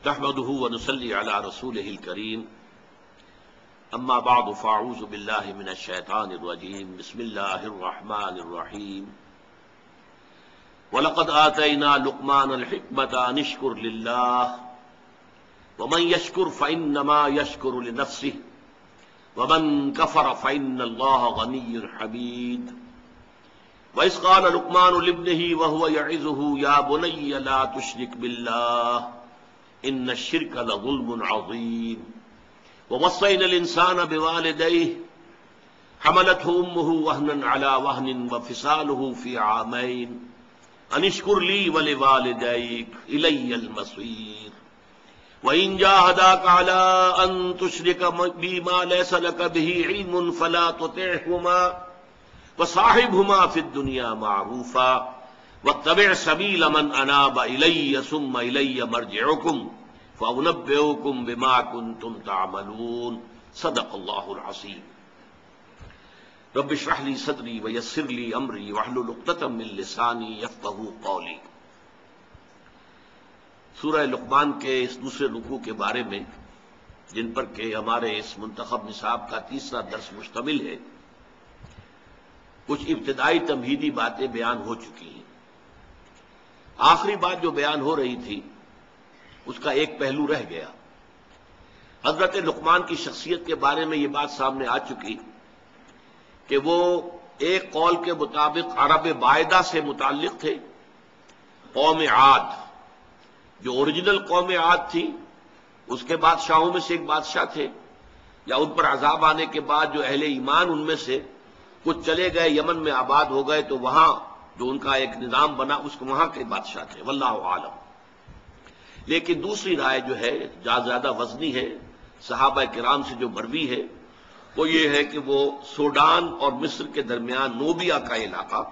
نحمده ونصلي على رسوله الكريم اما بعد فاعوذ بالله من الشيطان الرجيم بسم الله الرحمن الرحيم ولقد آتينا لقمان الحكمة أن اشكر لله ومن يشكر فإنما يشكر لنفسه ومن كفر فإن الله غني حميد وإذ قال لقمان لابنه وهو يعظه يا بني لا تشرك بالله ان الشرك لظلم عظيم ووصينا الانسان بوالديه حملته امه وهنا على وهن وفصاله في عامين ان اشكر لي ولوالديك الي المصير وان جاهداك على ان تشرك بي ما ليس لك به علم فلا تطعهما وصاحبهما في الدنيا معروفا واتبع سبیل من اناب الی ثم الی مرجعکم فانبئکم بما کنتم تعملون صدق اللہ العظیم رب اشرح لی صدری ویسر لی امری واحلل عقدۃ من لسانی یفقہوا قولی۔ سورہ لقمان کے اس دوسرے رکوع کے بارے میں جن پر کہ ہمارے اس منتخب نصاب کا تیسرا درس مشتمل ہے، کچھ ابتدائی تمہیدی باتیں بیان ہو چکی ہیں۔ آخری بات جو بیان ہو رہی تھی اس کا ایک پہلو رہ گیا۔ حضرت لقمان کی شخصیت کے بارے میں یہ بات سامنے آ چکی کہ وہ ایک قول کے مطابق عرب باعدہ سے متعلق تھے، قوم عاد جو اوریجنل قوم عاد تھی، اس کے بادشاہوں میں سے ایک بادشاہ تھے، یا ان پر عذاب آنے کے بعد جو اہل ایمان ان میں سے کچھ چلے گئے، یمن میں آباد ہو گئے، تو وہاں جو ان کا ایک نظام بنا اس کو وہاں کے بادشاہ تھے، واللہ عالم۔ لیکن دوسری رائے جو ہے زیادہ وزنی ہے، صحابہ کرام سے جو مروی ہے، وہ یہ ہے کہ وہ سوڈان اور مصر کے درمیان نوبیا کا علاقہ،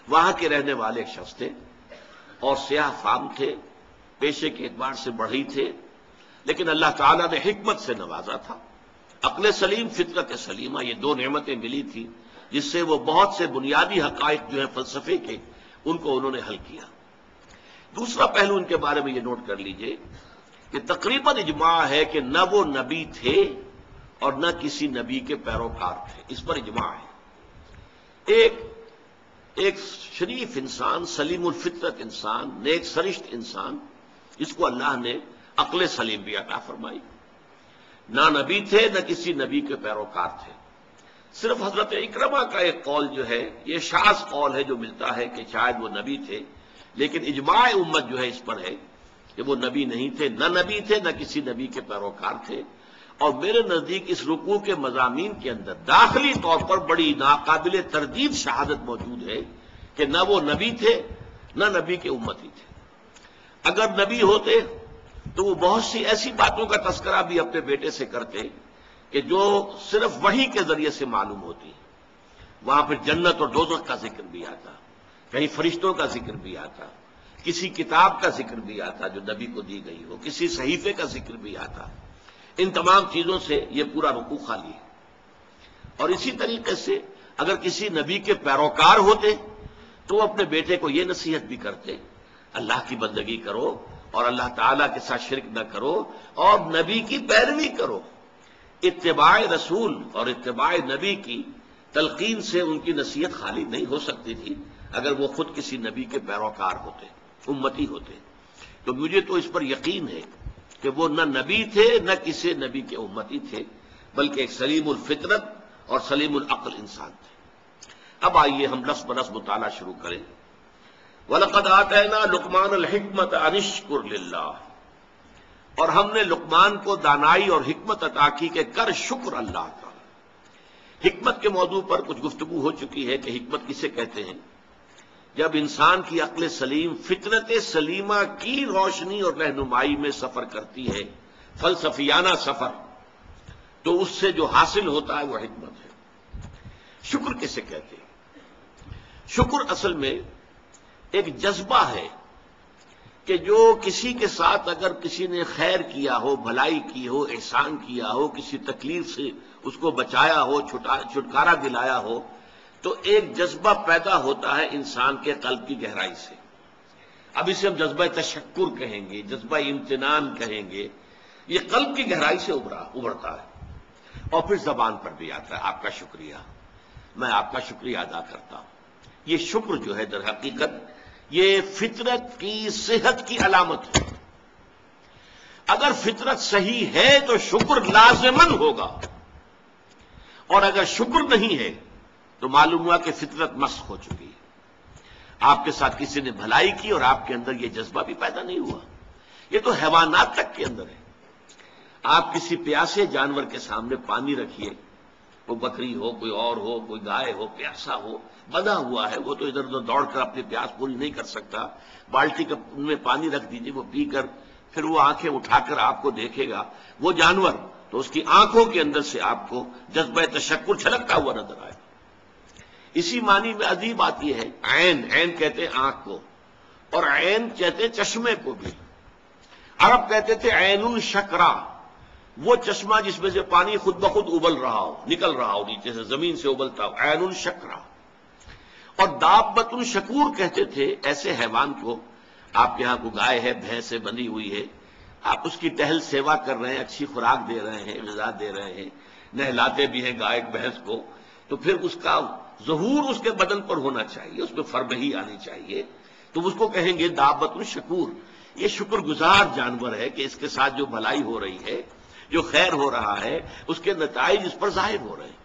وہاں کے رہنے والے ایک شخص تھے اور سیاہ فام تھے، پیشے کے اعتبار سے بڑھئی تھے، لیکن اللہ تعالیٰ نے حکمت سے نوازا تھا، عقل سلیم فطرت سلیمہ، یہ دو نعمتیں ملی تھی جس سے وہ بہت سے بنیادی حقائق جو ہیں فلسفے کے، ان کو انہوں نے حل کیا۔ دوسرا پہلو ان کے بارے میں یہ نوٹ کر لیجئے کہ تقریباً اجماع ہے کہ نہ وہ نبی تھے اور نہ کسی نبی کے پیروکار تھے، اس پر اجماع ہے۔ ایک شریف انسان، سلیم الفطرت انسان، نیک سرشت انسان، جس کو اللہ نے عقل سلیم بھی عطا فرمائی، نہ نبی تھے نہ کسی نبی کے پیروکار تھے۔ صرف حضرت اکرمہ کا ایک قول جو ہے، یہ شاذ قول ہے جو ملتا ہے کہ شاید وہ نبی تھے، لیکن اجماع امت جو ہے اس پر ہے کہ وہ نبی نہیں تھے، نہ نبی تھے نہ کسی نبی کے پیروکار تھے۔ اور میرے نزدیک اس رکوع کے مضامین کے اندر داخلی طور پر بڑی ناقابل تردید شہادت موجود ہے کہ نہ وہ نبی تھے نہ نبی کے امتی تھے۔ اگر نبی ہوتے تو وہ بہت سی ایسی باتوں کا تذکرہ بھی اپنے بیٹے سے کرتے کہ جو صرف وحی کے ذریعے سے معلوم ہوتی ہے۔ وہاں پھر جنت اور دوزخ کا ذکر بھی آتا، کہیں فرشتوں کا ذکر بھی آتا، کسی کتاب کا ذکر بھی آتا جو نبی کو دی گئی ہو، کسی صحیفے کا ذکر بھی آتا۔ ان تمام چیزوں سے یہ پورا رکوع خالی ہے۔ اور اسی طریقے سے اگر کسی نبی کے پیروکار ہوتے تو وہ اپنے بیٹے کو یہ نصیحت بھی کرتے، اللہ کی بندگی کرو اور اللہ تعالیٰ کے ساتھ شرک نہ کرو اور نبی کی پیروی کرو۔ اتباع رسول اور اتباع نبی کی تلقین سے ان کی نصیحت خالی نہیں ہو سکتی تھی اگر وہ خود کسی نبی کے پیروکار ہوتے، امتی ہوتے۔ تو مجھے تو اس پر یقین ہے کہ وہ نہ نبی تھے نہ کسی نبی کے امتی تھے، بلکہ ایک سلیم الفطرت اور سلیم العقل انسان تھے۔ اب آئیے ہم لفظ برس مطالعہ شروع کریں۔ وَلَقَدْ آتَيْنَا لُقْمَانَ الْحِكْمَةَ أَنِ اشْكُرْ لِلَّهِ، اور ہم نے لقمان کو دانائی اور حکمت عطا کی کہ کر شکر اللہ کا۔ حکمت کے موضوع پر کچھ گفتگو ہو چکی ہے کہ حکمت کسے کہتے ہیں۔ جب انسان کی عقل سلیم فطرت سلیمہ کی روشنی اور رہنمائی میں سفر کرتی ہے، فلسفیانہ سفر، تو اس سے جو حاصل ہوتا ہے وہ حکمت ہے۔ شکر کسے کہتے ہیں؟ شکر اصل میں ایک جذبہ ہے کہ جو کسی کے ساتھ اگر کسی نے خیر کیا ہو، بھلائی کی ہو، احسان کیا ہو، کسی تکلیف سے اس کو بچایا ہو، چھٹکارا دلایا ہو، تو ایک جذبہ پیدا ہوتا ہے انسان کے قلب کی گہرائی سے۔ اب اسے ہم جذبہ تشکر کہیں گے، جذبہ امتنان کہیں گے، یہ قلب کی گہرائی سے ابھرتا ہے اور پھر زبان پر بھی آتا ہے۔ آپ کا شکریہ، میں آپ کا شکریہ ادا کرتا ہوں۔ یہ شکر جو ہے در حقیقت یہ فطرت کی صحت کی علامت ہے۔ اگر فطرت صحیح ہے تو شکر لازماً ہوگا، اور اگر شکر نہیں ہے تو معلوم ہوا کہ فطرت مسخ ہو چکی ہے۔ آپ کے ساتھ کسی نے بھلائی کی اور آپ کے اندر یہ جذبہ بھی پیدا نہیں ہوا۔ یہ تو حیوانات تک کے اندر ہے۔ آپ کسی پیاسے جانور کے سامنے پانی رکھیے، وہ بکری ہو، کوئی اور ہو، کوئی گائے ہو، پیاسا ہو، بندھا ہوا ہے، وہ تو ادھر ادھر دوڑ کر اپنی پیاس پوری نہیں کر سکتا۔ بالٹی میں پانی رکھ دیجیے، وہ پی کر پھر وہ آنکھیں اٹھا کر آپ کو دیکھے گا، وہ جانور تو اس کی آنکھوں کے اندر سے آپ کو جذبہ تشکر چھلکتا ہوا نظر آئے۔ اسی معنی میں عجیب بات یہ ہے، عین کہتے ہیں آنکھ کو، اور عین کہتے ہیں چشمے کو بھی۔ عرب کہتے تھے عین الشکرا، وہ چشمہ جس میں سے پانی خود بخود ابل رہا ہو، نکل رہا ہو، نیچے سے زمین سے ابلتا ہو، عین الشکرا۔ اور دابۃ الشکور کہتے تھے ایسے حیوان کو، آپ کے ہاں کو گائے ہے، بھینس سے بندھی ہوئی ہے، آپ اس کی ٹہل سیوا کر رہے ہیں، اچھی خوراک دے رہے ہیں، غذا دے رہے ہیں، نہلاتے بھی ہیں گائے بھینس کو، تو پھر اس کا ظہور اس کے بدن پر ہونا چاہیے، اس میں فربہی آنی چاہیے، تو اس کو کہیں گے دابۃ الشکور۔ یہ شکر گزار جانور ہے کہ اس کے ساتھ جو بھلائی ہو رہی ہے، جو خیر ہو رہا ہے، اس کے نتائج اس پر ظاہر ہو رہے ہیں۔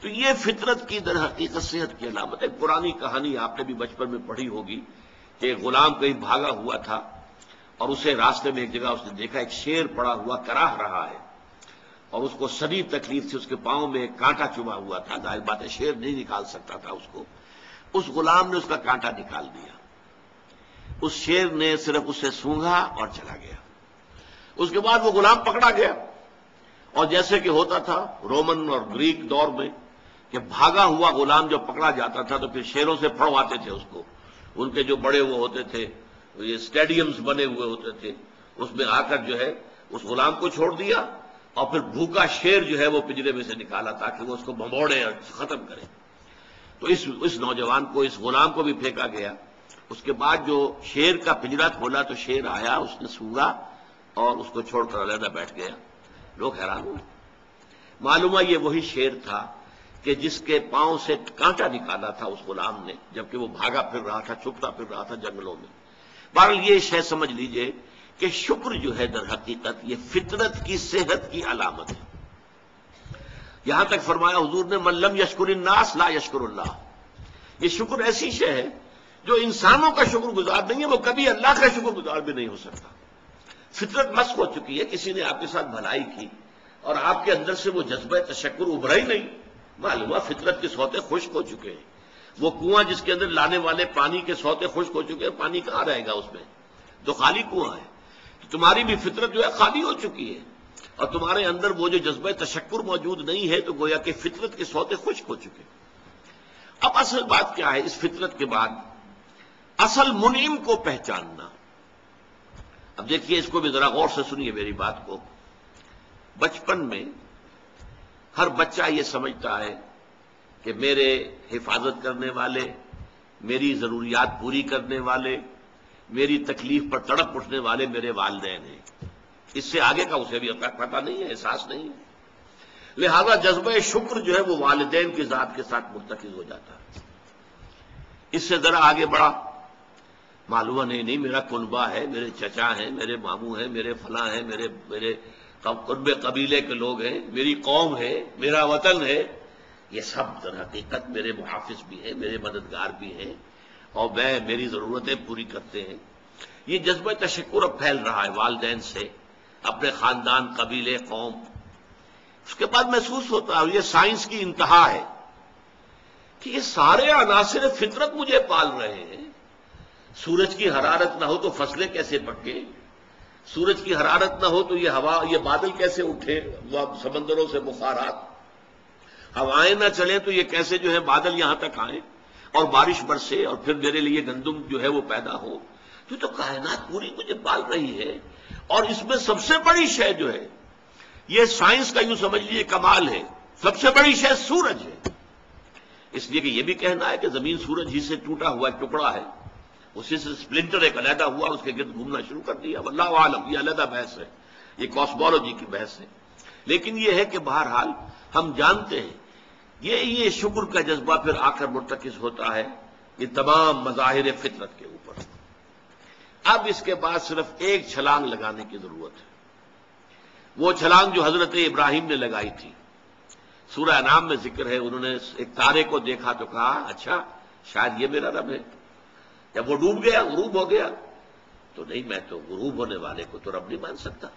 تو یہ فطرت کی در حقیقت صحت کی علامت ہے۔ پرانی کہانی آپ نے بھی بچپن میں پڑھی ہوگی کہ ایک غلام کہیں بھاگا ہوا تھا اور اسے راستے میں ایک جگہ اس نے دیکھا ایک شیر پڑا ہوا کراہ رہا ہے، اور اس کو شدید تکلیف تھی، اس کے پاؤں میں ایک کانٹا چبھا ہوا تھا، ظاہر بات ہے شیر نہیں نکال سکتا تھا اس کو۔ اس غلام نے اس کا کانٹا نکال دیا، اس شیر نے صرف اسے سونگھا اور چلا گیا۔ اس کے بعد وہ غلام پکڑا گیا، اور جیسے کہ ہوتا تھا رومن اور گریک دور میں کہ بھاگا ہوا غلام جب پکڑا جاتا تھا تو پھر شیروں سے پھڑواتے تھے اس کو، ان کے جو بڑے وہ ہوتے تھے، یہ اسٹیڈیمز بنے ہوئے ہوتے تھے، اس میں آ کر جو ہے اس غلام کو چھوڑ دیا، اور پھر بھوکا شیر جو ہے وہ پنجرے میں سے نکالا تاکہ وہ اس کو بھموڑے اور ختم کرے۔ تو اس نوجوان کو، اس غلام کو بھی پھینکا گیا۔ اس کے بعد جو شیر کا پنجرا کھولا تو شیر آیا، اس نے سونگا اور اس کو چھوڑ کر علیحدہ بیٹھ گیا۔ لوگ حیران ہوئے، معلوم ہے یہ وہی شیر تھا کہ جس کے پاؤں سے کانٹا نکالا تھا اس غلام نے، جبکہ وہ بھاگا پھر رہا تھا، چھپتا پھر رہا تھا جنگلوں میں۔ بہرحال یہ شے سمجھ لیجئے کہ شکر جو ہے در حقیقت یہ فطرت کی صحت کی علامت ہے۔ یہاں تک فرمایا حضور نے من لم یشکر الناس لا یشکر اللہ۔ یہ شکر ایسی شے ہے جو انسانوں کا شکر گزار نہیں ہے، وہ کبھی اللہ کا شکر گزار بھی نہیں ہو سکتا۔ فطرت مسخ ہو چکی ہے، کسی نے آپ کے ساتھ بھلائی کی اور آپ کے اندر سے وہ جذبہ تشکر ابھرا ہی نہیں، معلوم ہے فطرت کے سوتے خشک ہو چکے ہیں۔ وہ کنواں جس کے اندر لانے والے پانی کے سوتے خشک ہو چکے ہیں، پانی کہاں رہے گا اس میں، تو خالی کنواں ہے۔ تمہاری بھی فطرت جو ہے خالی ہو چکی ہے، اور تمہارے اندر وہ جو جذبہ تشکر موجود نہیں ہے، تو گویا کہ فطرت کے سوتے خشک ہو چکے۔ اب اصل بات کیا ہے اس فطرت کے بعد؟ اصل منعم کو پہچاننا۔ اب دیکھیے اس کو بھی ذرا غور سے سنیے میری بات کو۔ بچپن میں ہر بچہ یہ سمجھتا ہے کہ میرے حفاظت کرنے والے، میری ضروریات پوری کرنے والے، میری تکلیف پر تڑپ اٹھنے والے میرے والدین ہیں۔ اس سے آگے کا اسے بھی پتہ نہیں ہے، احساس نہیں ہے۔ لہذا جذبہ شکر جو ہے وہ والدین کی ذات کے ساتھ مرتکز ہو جاتا ہے۔ اس سے ذرا آگے بڑھا، معلوم نہیں میرا کنبہ ہے، میرے چچا ہیں، میرے ماموں ہیں، میرے فلاں ہیں، میرے قربے قبیلے کے لوگ ہیں، میری قوم ہے، میرا وطن ہے، یہ سب در حقیقت میرے محافظ بھی ہیں، میرے مددگار بھی ہیں، اور میری ضرورتیں پوری کرتے ہیں۔ یہ جذبہ تشکر اب پھیل رہا ہے والدین سے، اپنے خاندان، قبیلے، قوم۔ اس کے بعد محسوس ہوتا ہے یہ سائنس کی انتہا ہے کہ یہ سارے عناصر فطرت مجھے پال رہے ہیں۔ سورج کی حرارت نہ ہو تو فصلیں کیسے پکیں، سورج کی حرارت نہ ہو تو یہ ہوا، یہ بادل کیسے اٹھے، سمندروں سے بخارات، ہوائیں نہ چلیں تو یہ کیسے جو ہے بادل یہاں تک آئیں اور بارش برسے اور پھر میرے لیے گندم جو ہے وہ پیدا ہو۔ تو کائنات پوری مجھے پال رہی ہے، اور اس میں سب سے بڑی شے جو ہے، یہ سائنس کا یوں سمجھ لیجیے کمال ہے، سب سے بڑی شے سورج ہے۔ اس لیے کہ یہ بھی کہنا ہے کہ زمین سورج ہی سے ٹوٹا ہوا ایک ٹکڑا ہے، اسی سے سپلنٹر ایک علیحدہ ہوا، اس کے گرد گھومنا شروع کر دیا، واللہ عالم، یہ علیحدہ بحث ہے، یہ کاسمولوجی کی بحث ہے۔ لیکن یہ ہے کہ بہرحال ہم جانتے ہیں یہ شکر کا جذبہ پھر آ کر مرتکز ہوتا ہے یہ تمام مظاہر فطرت کے اوپر۔ اب اس کے بعد صرف ایک چھلانگ لگانے کی ضرورت ہے، وہ چھلانگ جو حضرت ابراہیم نے لگائی تھی۔ سورہ انعام میں ذکر ہے، انہوں نے ایک تارے کو دیکھا تو کہا اچھا شاید یہ میرا رب ہے۔ جب وہ ڈوب گیا، غروب ہو گیا، تو نہیں، میں تو غروب ہونے والے کو تو رب نہیں مان سکتا۔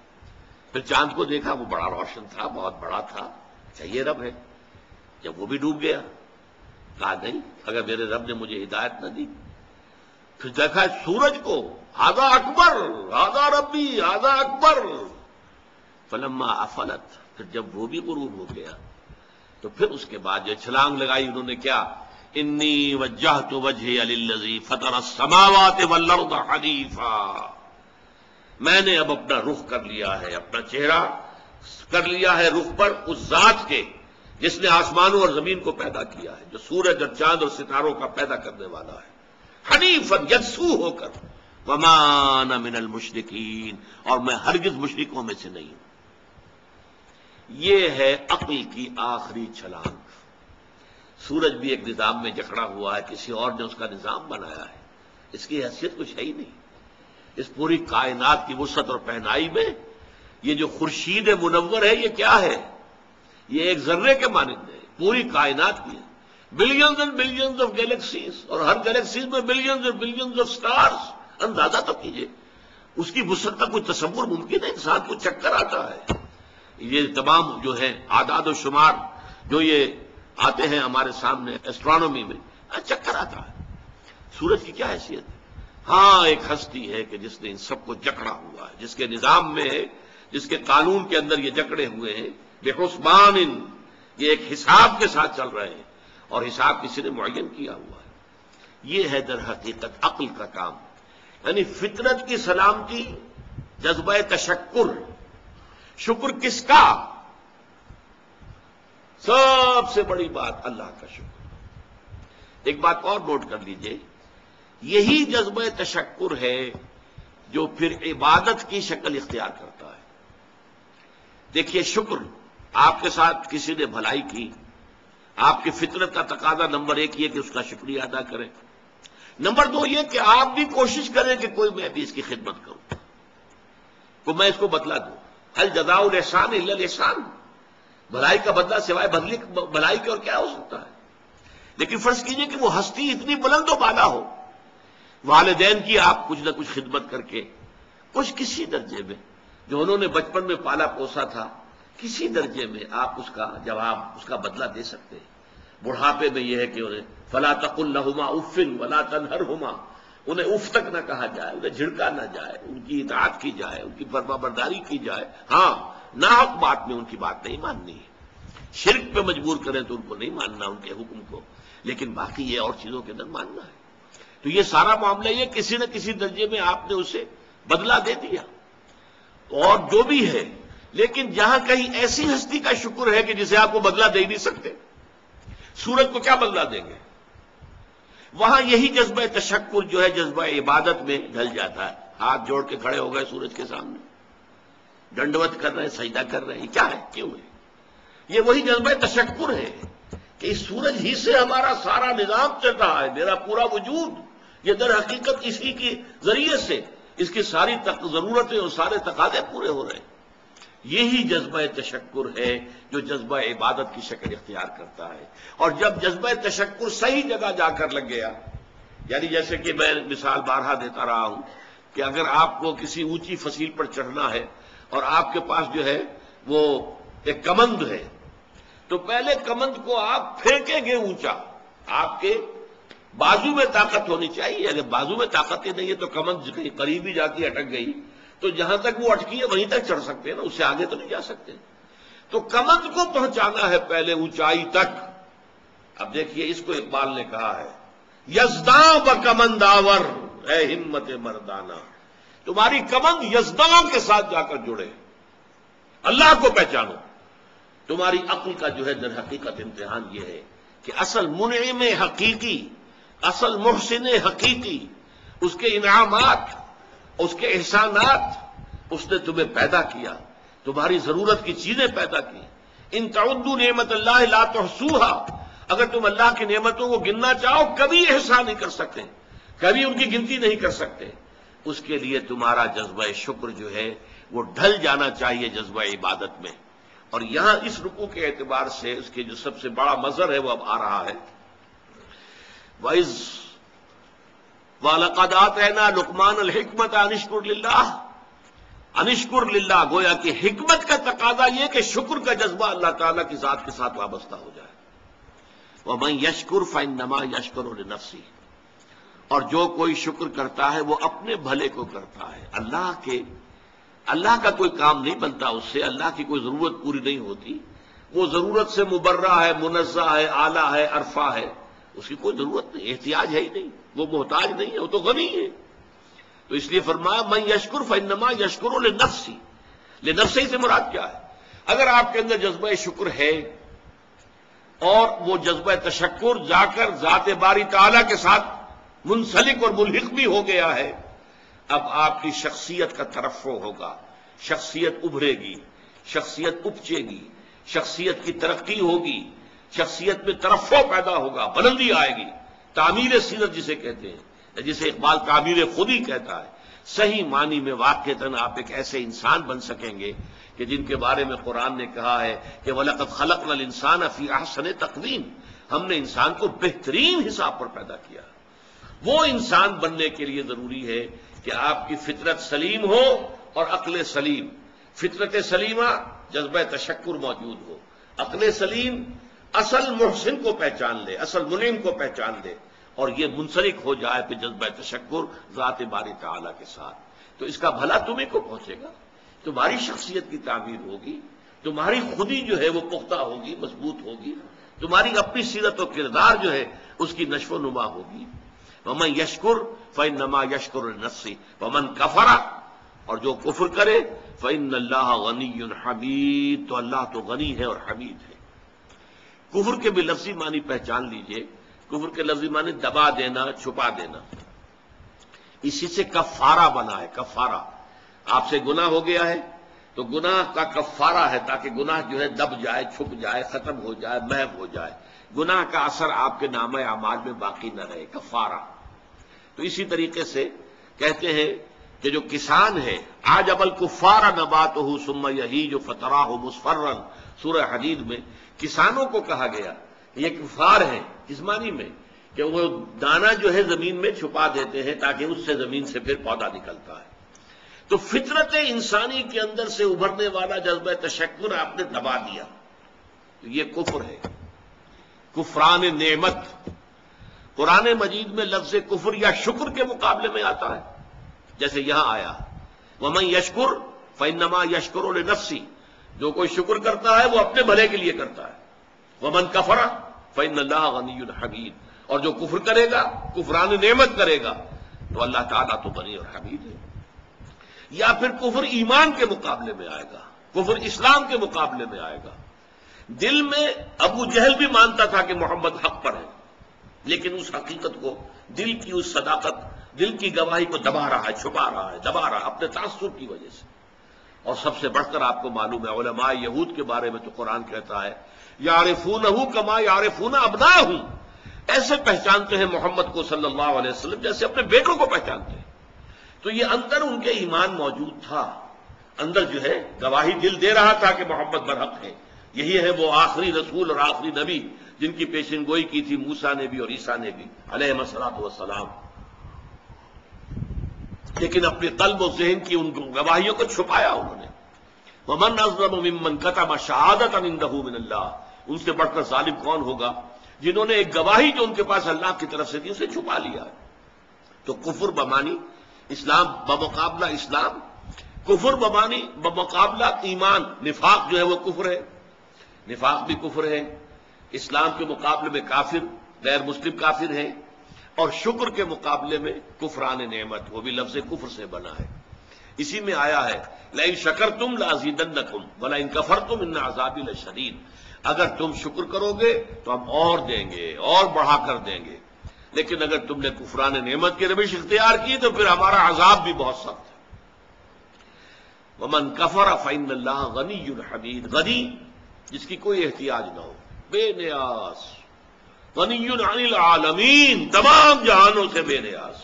پھر چاند کو دیکھا، وہ بڑا روشن تھا، بہت بڑا تھا، اچھا یہ رب ہے۔ جب وہ بھی ڈوب گیا، کہا نہیں، اگر میرے رب نے مجھے ہدایت نہ دی۔ پھر دیکھا سورج کو، ھذا اکبر، ھذا ربی، ھذا اکبر، فلما افلت، پھر جب وہ بھی غروب ہو گیا تو پھر اس کے بعد جو چھلانگ لگائی انہوں نے کیا، انی وجہت وجہی للذی فطر السماوات والارض حنیفا، میں نے اب اپنا رخ کر لیا ہے، اپنا چہرہ کر لیا ہے رخ پر اس ذات کے جس نے آسمانوں اور زمین کو پیدا کیا ہے، جو سورج اور چاند اور ستاروں کا پیدا کرنے والا ہے، حنیفا، یکسو ہو کر، وما انا من المشرکین، اور میں ہرگز مشرکوں میں سے نہیں ہوں۔ یہ ہے عقل کی آخری چھلانگ۔ سورج بھی ایک نظام میں جکڑا ہوا ہے، کسی اور نے اس کا نظام بنایا ہے، اس کی حیثیت کچھ ہے ہی نہیں۔ اس پوری کائنات کی وسعت اور پہنائی میں یہ جو خورشید منور ہے یہ کیا ہے؟ یہ ایک ذرے کے مانند ہے، پوری کائنات کی ہے، billions and billions of galaxies, اور ہر گیلیکسیز میں بلینز اور بلینز آف سٹارز۔ اندازہ تو کیجئے اس کی وسعت کا کوئی تصور ممکن ہے؟ انسان کو چکر آتا ہے۔ یہ تمام جو ہے اعداد و شمار جو یہ آتے ہیں ہمارے سامنے ایسٹرونومی میں، چکر آتا ہے۔ سورج کی کیا حیثیت ہے؟ ہاں ایک ہستی ہے کہ جس نے ان سب کو جکڑا ہوا ہے، جس کے نظام میں ہے، جس کے قانون کے اندر یہ جکڑے ہوئے ہیں، بے حسبان، یہ ایک حساب کے ساتھ چل رہے ہیں، اور حساب کسی نے معین کیا ہوا ہے۔ یہ ہے در حقیقت عقل کا کام، یعنی فطرت کی سلامتی، جذبہ تشکر، شکر کس کا؟ سب سے بڑی بات اللہ کا شکر۔ ایک بات اور نوٹ کر لیجئے، یہی جذبہ تشکر ہے جو پھر عبادت کی شکل اختیار کرتا ہے۔ دیکھیے شکر، آپ کے ساتھ کسی نے بھلائی کی، آپ کی فطرت کا تقاضا نمبر ایک یہ کہ اس کا شکریہ ادا کریں، نمبر دو یہ کہ آپ بھی کوشش کریں کہ کوئی میں بھی اس کی خدمت کروں، کو میں اس کو بدلہ دوں۔ هل جزاء الاحسان الا الاحسان، بھلائی کا بدلہ سوائے بھلائی کے اور کیا ہو سکتا ہے؟ لیکن فرض کیجئے کہ وہ ہستی اتنی بلند و بالا ہو، والدین کی آپ کچھ نہ کچھ خدمت کر کے، کچھ کسی درجے میں جو انہوں نے بچپن میں پالا پوسا تھا، کسی درجے میں آپ اس کا جواب، اس کا بدلہ دے سکتے ہیں۔ بڑھاپے میں یہ ہے کہ انہیں فلا تقل لہما اف ولا تنہرہما، انہیں اف تک نہ کہا جائے، انہیں جھڑکا نہ جائے، ان کی اطاعت کی جائے، ان کی فرما برداری کی جائے۔ ہاں ناحق بات میں ان کی بات نہیں ماننی ہے، شرک پہ مجبور کریں تو ان کو نہیں ماننا، ان کے حکم کو، لیکن باقی یہ اور چیزوں کے اندر ماننا ہے۔ تو یہ سارا معاملہ یہ کسی نہ کسی درجے میں آپ نے اسے بدلہ دے دیا اور جو بھی ہے، لیکن جہاں کہیں ایسی ہستی کا شکر ہے کہ جسے آپ کو بدلہ دے نہیں سکتے، سورج کو کیا بدلہ دیں گے، وہاں یہی جذبہ تشکر جو ہے جذبہ عبادت میں ڈھل جاتا ہے۔ ہاتھ جوڑ کے کھڑے ہو گئے سورج کے سامنے، ڈنڈوت کر رہے ہیں، سجدہ کر رہے ہیں، کیا ہے، کیوں ہے؟ یہ وہی جذبہ تشکر ہے کہ اس سورج ہی سے ہمارا سارا نظام چل رہا ہے، میرا پورا وجود یہ در حقیقت اسی کے ذریعے سے اس کی ساری ضرورتیں اور سارے تقاضے پورے ہو رہے ہیں۔ یہی جذبہ تشکر ہے جو جذبہ عبادت کی شکل اختیار کرتا ہے۔ اور جب جذبہ تشکر صحیح جگہ جا کر لگ گیا، یعنی جیسے کہ میں مثال بارہا دیتا رہا ہوں کہ اگر آپ کو کسی اونچی فصیل پر چڑھنا ہے اور آپ کے پاس جو ہے وہ ایک کمند ہے، تو پہلے کمند کو آپ پھینکیں گے اونچا، آپ کے بازو میں طاقت ہونی چاہیے، اگر بازو میں طاقت ہی نہیں ہے تو کمند کہیں قریب ہی جا کے اٹک گئی تو جہاں تک وہ اٹکی ہے وہیں تک چڑھ سکتے ہیں نا، اس سے آگے تو نہیں جا سکتے۔ تو کمند کو پہنچانا ہے پہلے اونچائی تک۔ اب دیکھیے اس کو اقبال نے کہا ہے، یزداں بکمند آور اے ہمت مردانہ، تمہاری کمند یزداں کے ساتھ جا کر جڑے، اللہ کو پہچانو۔ تمہاری عقل کا جو ہے در حقیقت امتحان یہ ہے کہ اصل منعم حقیقی، اصل محسن حقیقی، اس کے انعامات، اس کے احسانات، اس نے تمہیں پیدا کیا، تمہاری ضرورت کی چیزیں پیدا کی. ان تعدوا نعمت اللہ لا تحصوها، اگر تم اللہ کی نعمتوں کو گننا چاہو کبھی احسان نہیں کر سکتے، کبھی ان کی گنتی نہیں کر سکتے. اس کے لیے تمہارا جذبہ شکر جو ہے وہ ڈھل جانا چاہیے جذبہ عبادت میں. اور یہاں اس رکوع کے اعتبار سے اس کے جو سب سے بڑا مظہر ہے وہ اب آ رہا ہے. وَإِذْ وَلَقَدْ آتَيْنَا لُقْمَانَ الْحِكْمَةَ أَنِ اشْكُرْ لِلَّهِ، أَنِ اشْكُرْ لِلَّهِ، گویا کہ حکمت کا تقاضا یہ کہ شکر کا جذبہ اللہ تعالیٰ کی ذات کے ساتھ وابستہ ہو جائے. وَمَن يَشْكُرْ فَإِنَّمَا يَشْكُرُ لِنَفْسِهِ، اور جو کوئی شکر کرتا ہے وہ اپنے بھلے کو کرتا ہے. اللہ کا کوئی کام نہیں بنتا اس سے، اللہ کی کوئی ضرورت پوری نہیں ہوتی. وہ ضرورت سے مبرہ ہے، منزہ ہے، اعلیٰ ہے، عرفہ ہے، اس کی کوئی ضرورت نہیں، احتیاج ہے ہی نہیں، وہ محتاج نہیں ہے، وہ تو غنی ہے. تو اس لیے فرمایا من یشکر فانما یشکر لنفسہ. لنفسہ سے مراد کیا ہے؟ اگر آپ کے اندر جذبہ شکر ہے اور وہ جذبہ تشکر جا کر ذات باری تعالیٰ کے ساتھ منسلک اور ملحق بھی ہو گیا ہے، اب آپ کی شخصیت کا ترفع ہوگا، شخصیت ابھرے گی، شخصیت اپچے گی، شخصیت کی ترقی ہوگی، شخصیت میں ترفع پیدا ہوگا، بلندی آئے گی. تعمیر سیرت جسے کہتے ہیں، جسے اقبال تعمیر خود ہی کہتا ہے. صحیح معنی میں واقعتاً آپ ایک ایسے انسان بن سکیں گے کہ جن کے بارے میں قرآن نے کہا ہے کہ وَلَقَدْ خَلَقْنَا الْإِنسَانَ فِي أَحْسَنِ تَقْوِيمٍ، ہم نے انسان کو بہترین حساب پر پیدا کیا. وہ انسان بننے کے لیے ضروری ہے کہ آپ کی فطرت سلیم ہو اور عقل سلیم. فطرت سلیمہ جذبہ تشکر موجود ہو، عقل سلیم اصل محسن کو پہچان لے، اصل منعم کو پہچان لے، اور یہ منسلک ہو جائے پھر جذبہ تشکر ذات باری تعالیٰ کے ساتھ. تو اس کا بھلا تمہیں کو پہنچے گا، تمہاری شخصیت کی تعمیر ہوگی، تمہاری خودی جو ہے وہ پختہ ہوگی، مضبوط ہوگی، تمہاری اپنی سیرت و کردار جو ہے اس کی نشو و نما ہوگی. وَمَن يَشْكُرْ فَإِنَّمَا يَشْكُرُ لِنَفْسِهِ وَمَن كَفَرَ، اور جو کفر کرے فَإِنَّ اللَّهَ غَنِيٌّ حَمِيدٌ، تو اللہ تو غنی ہے اور حمید ہے. کفر کے بھی لفظی معنی پہچان لیجئے. کفر کے لفظی معنی دبا دینا، چھپا دینا. اسی سے کفارہ بنا ہے. کفارہ، آپ سے گناہ ہو گیا ہے تو گناہ کا کفارہ ہے تاکہ گناہ جو ہے دب جائے، چھپ جائے، ختم ہو جائے، محو ہو جائے، گناہ کا اثر آپ کے نامہ اعمال میں باقی نہ رہے. کفارہ. تو اسی طریقے سے کہتے ہیں کہ جو کسان ہے عجب الکفار نباتہ ثم یہیج فتراہ مصفرا، سورہ حدید میں کسانوں کو کہا گیا کہ یہ کفار ہیں. کس معنی میں؟ کہ وہ دانہ جو ہے زمین میں چھپا دیتے ہیں تاکہ اس سے زمین سے پھر پودا نکلتا ہے. تو فطرت انسانی کے اندر سے ابھرنے والا جذبہ تشکر آپ نے دبا دیا، تو یہ کفر ہے، کفران نعمت. قرآن مجید میں لفظ کفر یا شکر کے مقابلے میں آتا ہے، جیسے یہاں آیا وَمَن يَشْكُرْ فَإِنَّمَا يَشْكُرُ لِنَفْسِهِ، جو کوئی شکر کرتا ہے وہ اپنے بھلے کے لیے کرتا ہے. وَمَن كَفَرَ فَإِنَّ اللَّهَ غَنِيٌّ حَمِيدٌ، اور جو کفر کرے گا، کفران نعمت کرے گا، تو اللہ تعالیٰ تو غنی اور حمید ہے. یا پھر کفر ایمان کے مقابلے میں آئے گا، کفر اسلام کے مقابلے میں آئے گا. دل میں ابو جہل بھی مانتا تھا کہ محمد حق پر ہے، لیکن اس حقیقت کو، دل کی اس صداقت، دل کی گواہی کو دبا رہا ہے، چھپا رہا ہے، دبا رہا ہے اپنے تعصب کی وجہ سے. اور سب سے بڑھ کر آپ کو معلوم ہے علماء یہود کے بارے میں تو قرآن کہتا ہے یعرفونہ کما یعرفون ابناءہم، ایسے پہچانتے ہیں محمد کو صلی اللہ علیہ وسلم جیسے اپنے بیٹوں کو پہچانتے ہیں. تو یہ اندر ان کے ایمان موجود تھا، اندر جو ہے گواہی دل دے رہا تھا کہ محمد برحق ہے. یہی ہے وہ آخری رسول اور آخری نبی جن کی پیشن گوئی کی تھی موسیٰ نے بھی اور عیسیٰ نے بھی علیہم الصلاۃ والسلام. لیکن اپنے قلب و ذہن کی ان گواہیوں کو چھپایا انہوں نے. وَمَنْ أَظْلَمُ مِمَّنْ كَتَمَ شَهَادَةً عِندَهُ مِنَ اللَّهِ، ان سے بڑھ کر ظالم کون ہوگا جنہوں نے ایک گواہی جو ان کے پاس اللہ کی طرف سے تھی اسے چھپا لیا. تو کفر بمانی اسلام بمقابلہ اسلام، کفر بمانی بمقابلہ ایمان. نفاق جو ہے وہ کفر ہے، نفاق بھی کفر ہے. اسلام کے مقابلے میں کافر، غیر مسلم کافر ہیں. اور شکر کے مقابلے میں کفران نعمت، وہ بھی لفظ کفر سے بنا ہے. اسی میں آیا ہے لئن شکرتم لازیدنکم ولئن کفرتم ان عذابی لشدید، اگر تم شکر کرو گے تو ہم اور دیں گے، اور بڑھا کر دیں گے، لیکن اگر تم نے کفران نعمت کی روش اختیار کی تو پھر ہمارا عذاب بھی بہت سخت ہے۔ ومن کفر فإن اللہ غنی حمید، غنی جس کی کوئی احتیاج نہ ہو، بے نیاز، غنی عن العالمین، تمام جہانوں سے بے نیاز،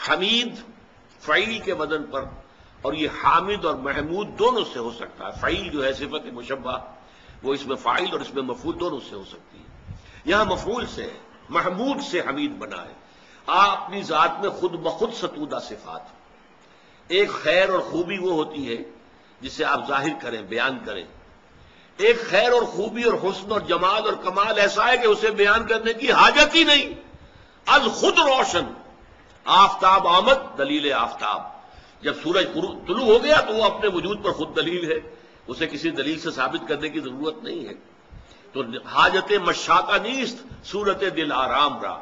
حمید فعیل کے وزن پر، اور یہ حامد اور محمود دونوں سے ہو سکتا ہے۔ فعیل جو ہے صفت مشبہ، وہ اس میں فاعل اور اس میں مفعول دونوں سے ہو سکتی ہے۔ یہاں مفعول سے ہے، محمود سے حمید بنا ہے۔ آپ اپنی ذات میں خود بخود ستودہ صفات، ایک خیر اور خوبی وہ ہوتی ہے جسے آپ ظاہر کریں، بیان کریں۔ ایک خیر اور خوبی اور حسن اور جمال اور کمال ایسا ہے کہ اسے بیان کرنے کی حاجت ہی نہیں، از خود روشن۔ آفتاب آمد، دلیل آفتاب، جب سورج طلوع ہو گیا تو وہ اپنے وجود پر خود دلیل ہے، اسے کسی دلیل سے ثابت کرنے کی ضرورت نہیں ہے۔ تو حاجت مشاطہ نیست، صورت دل آرام را۔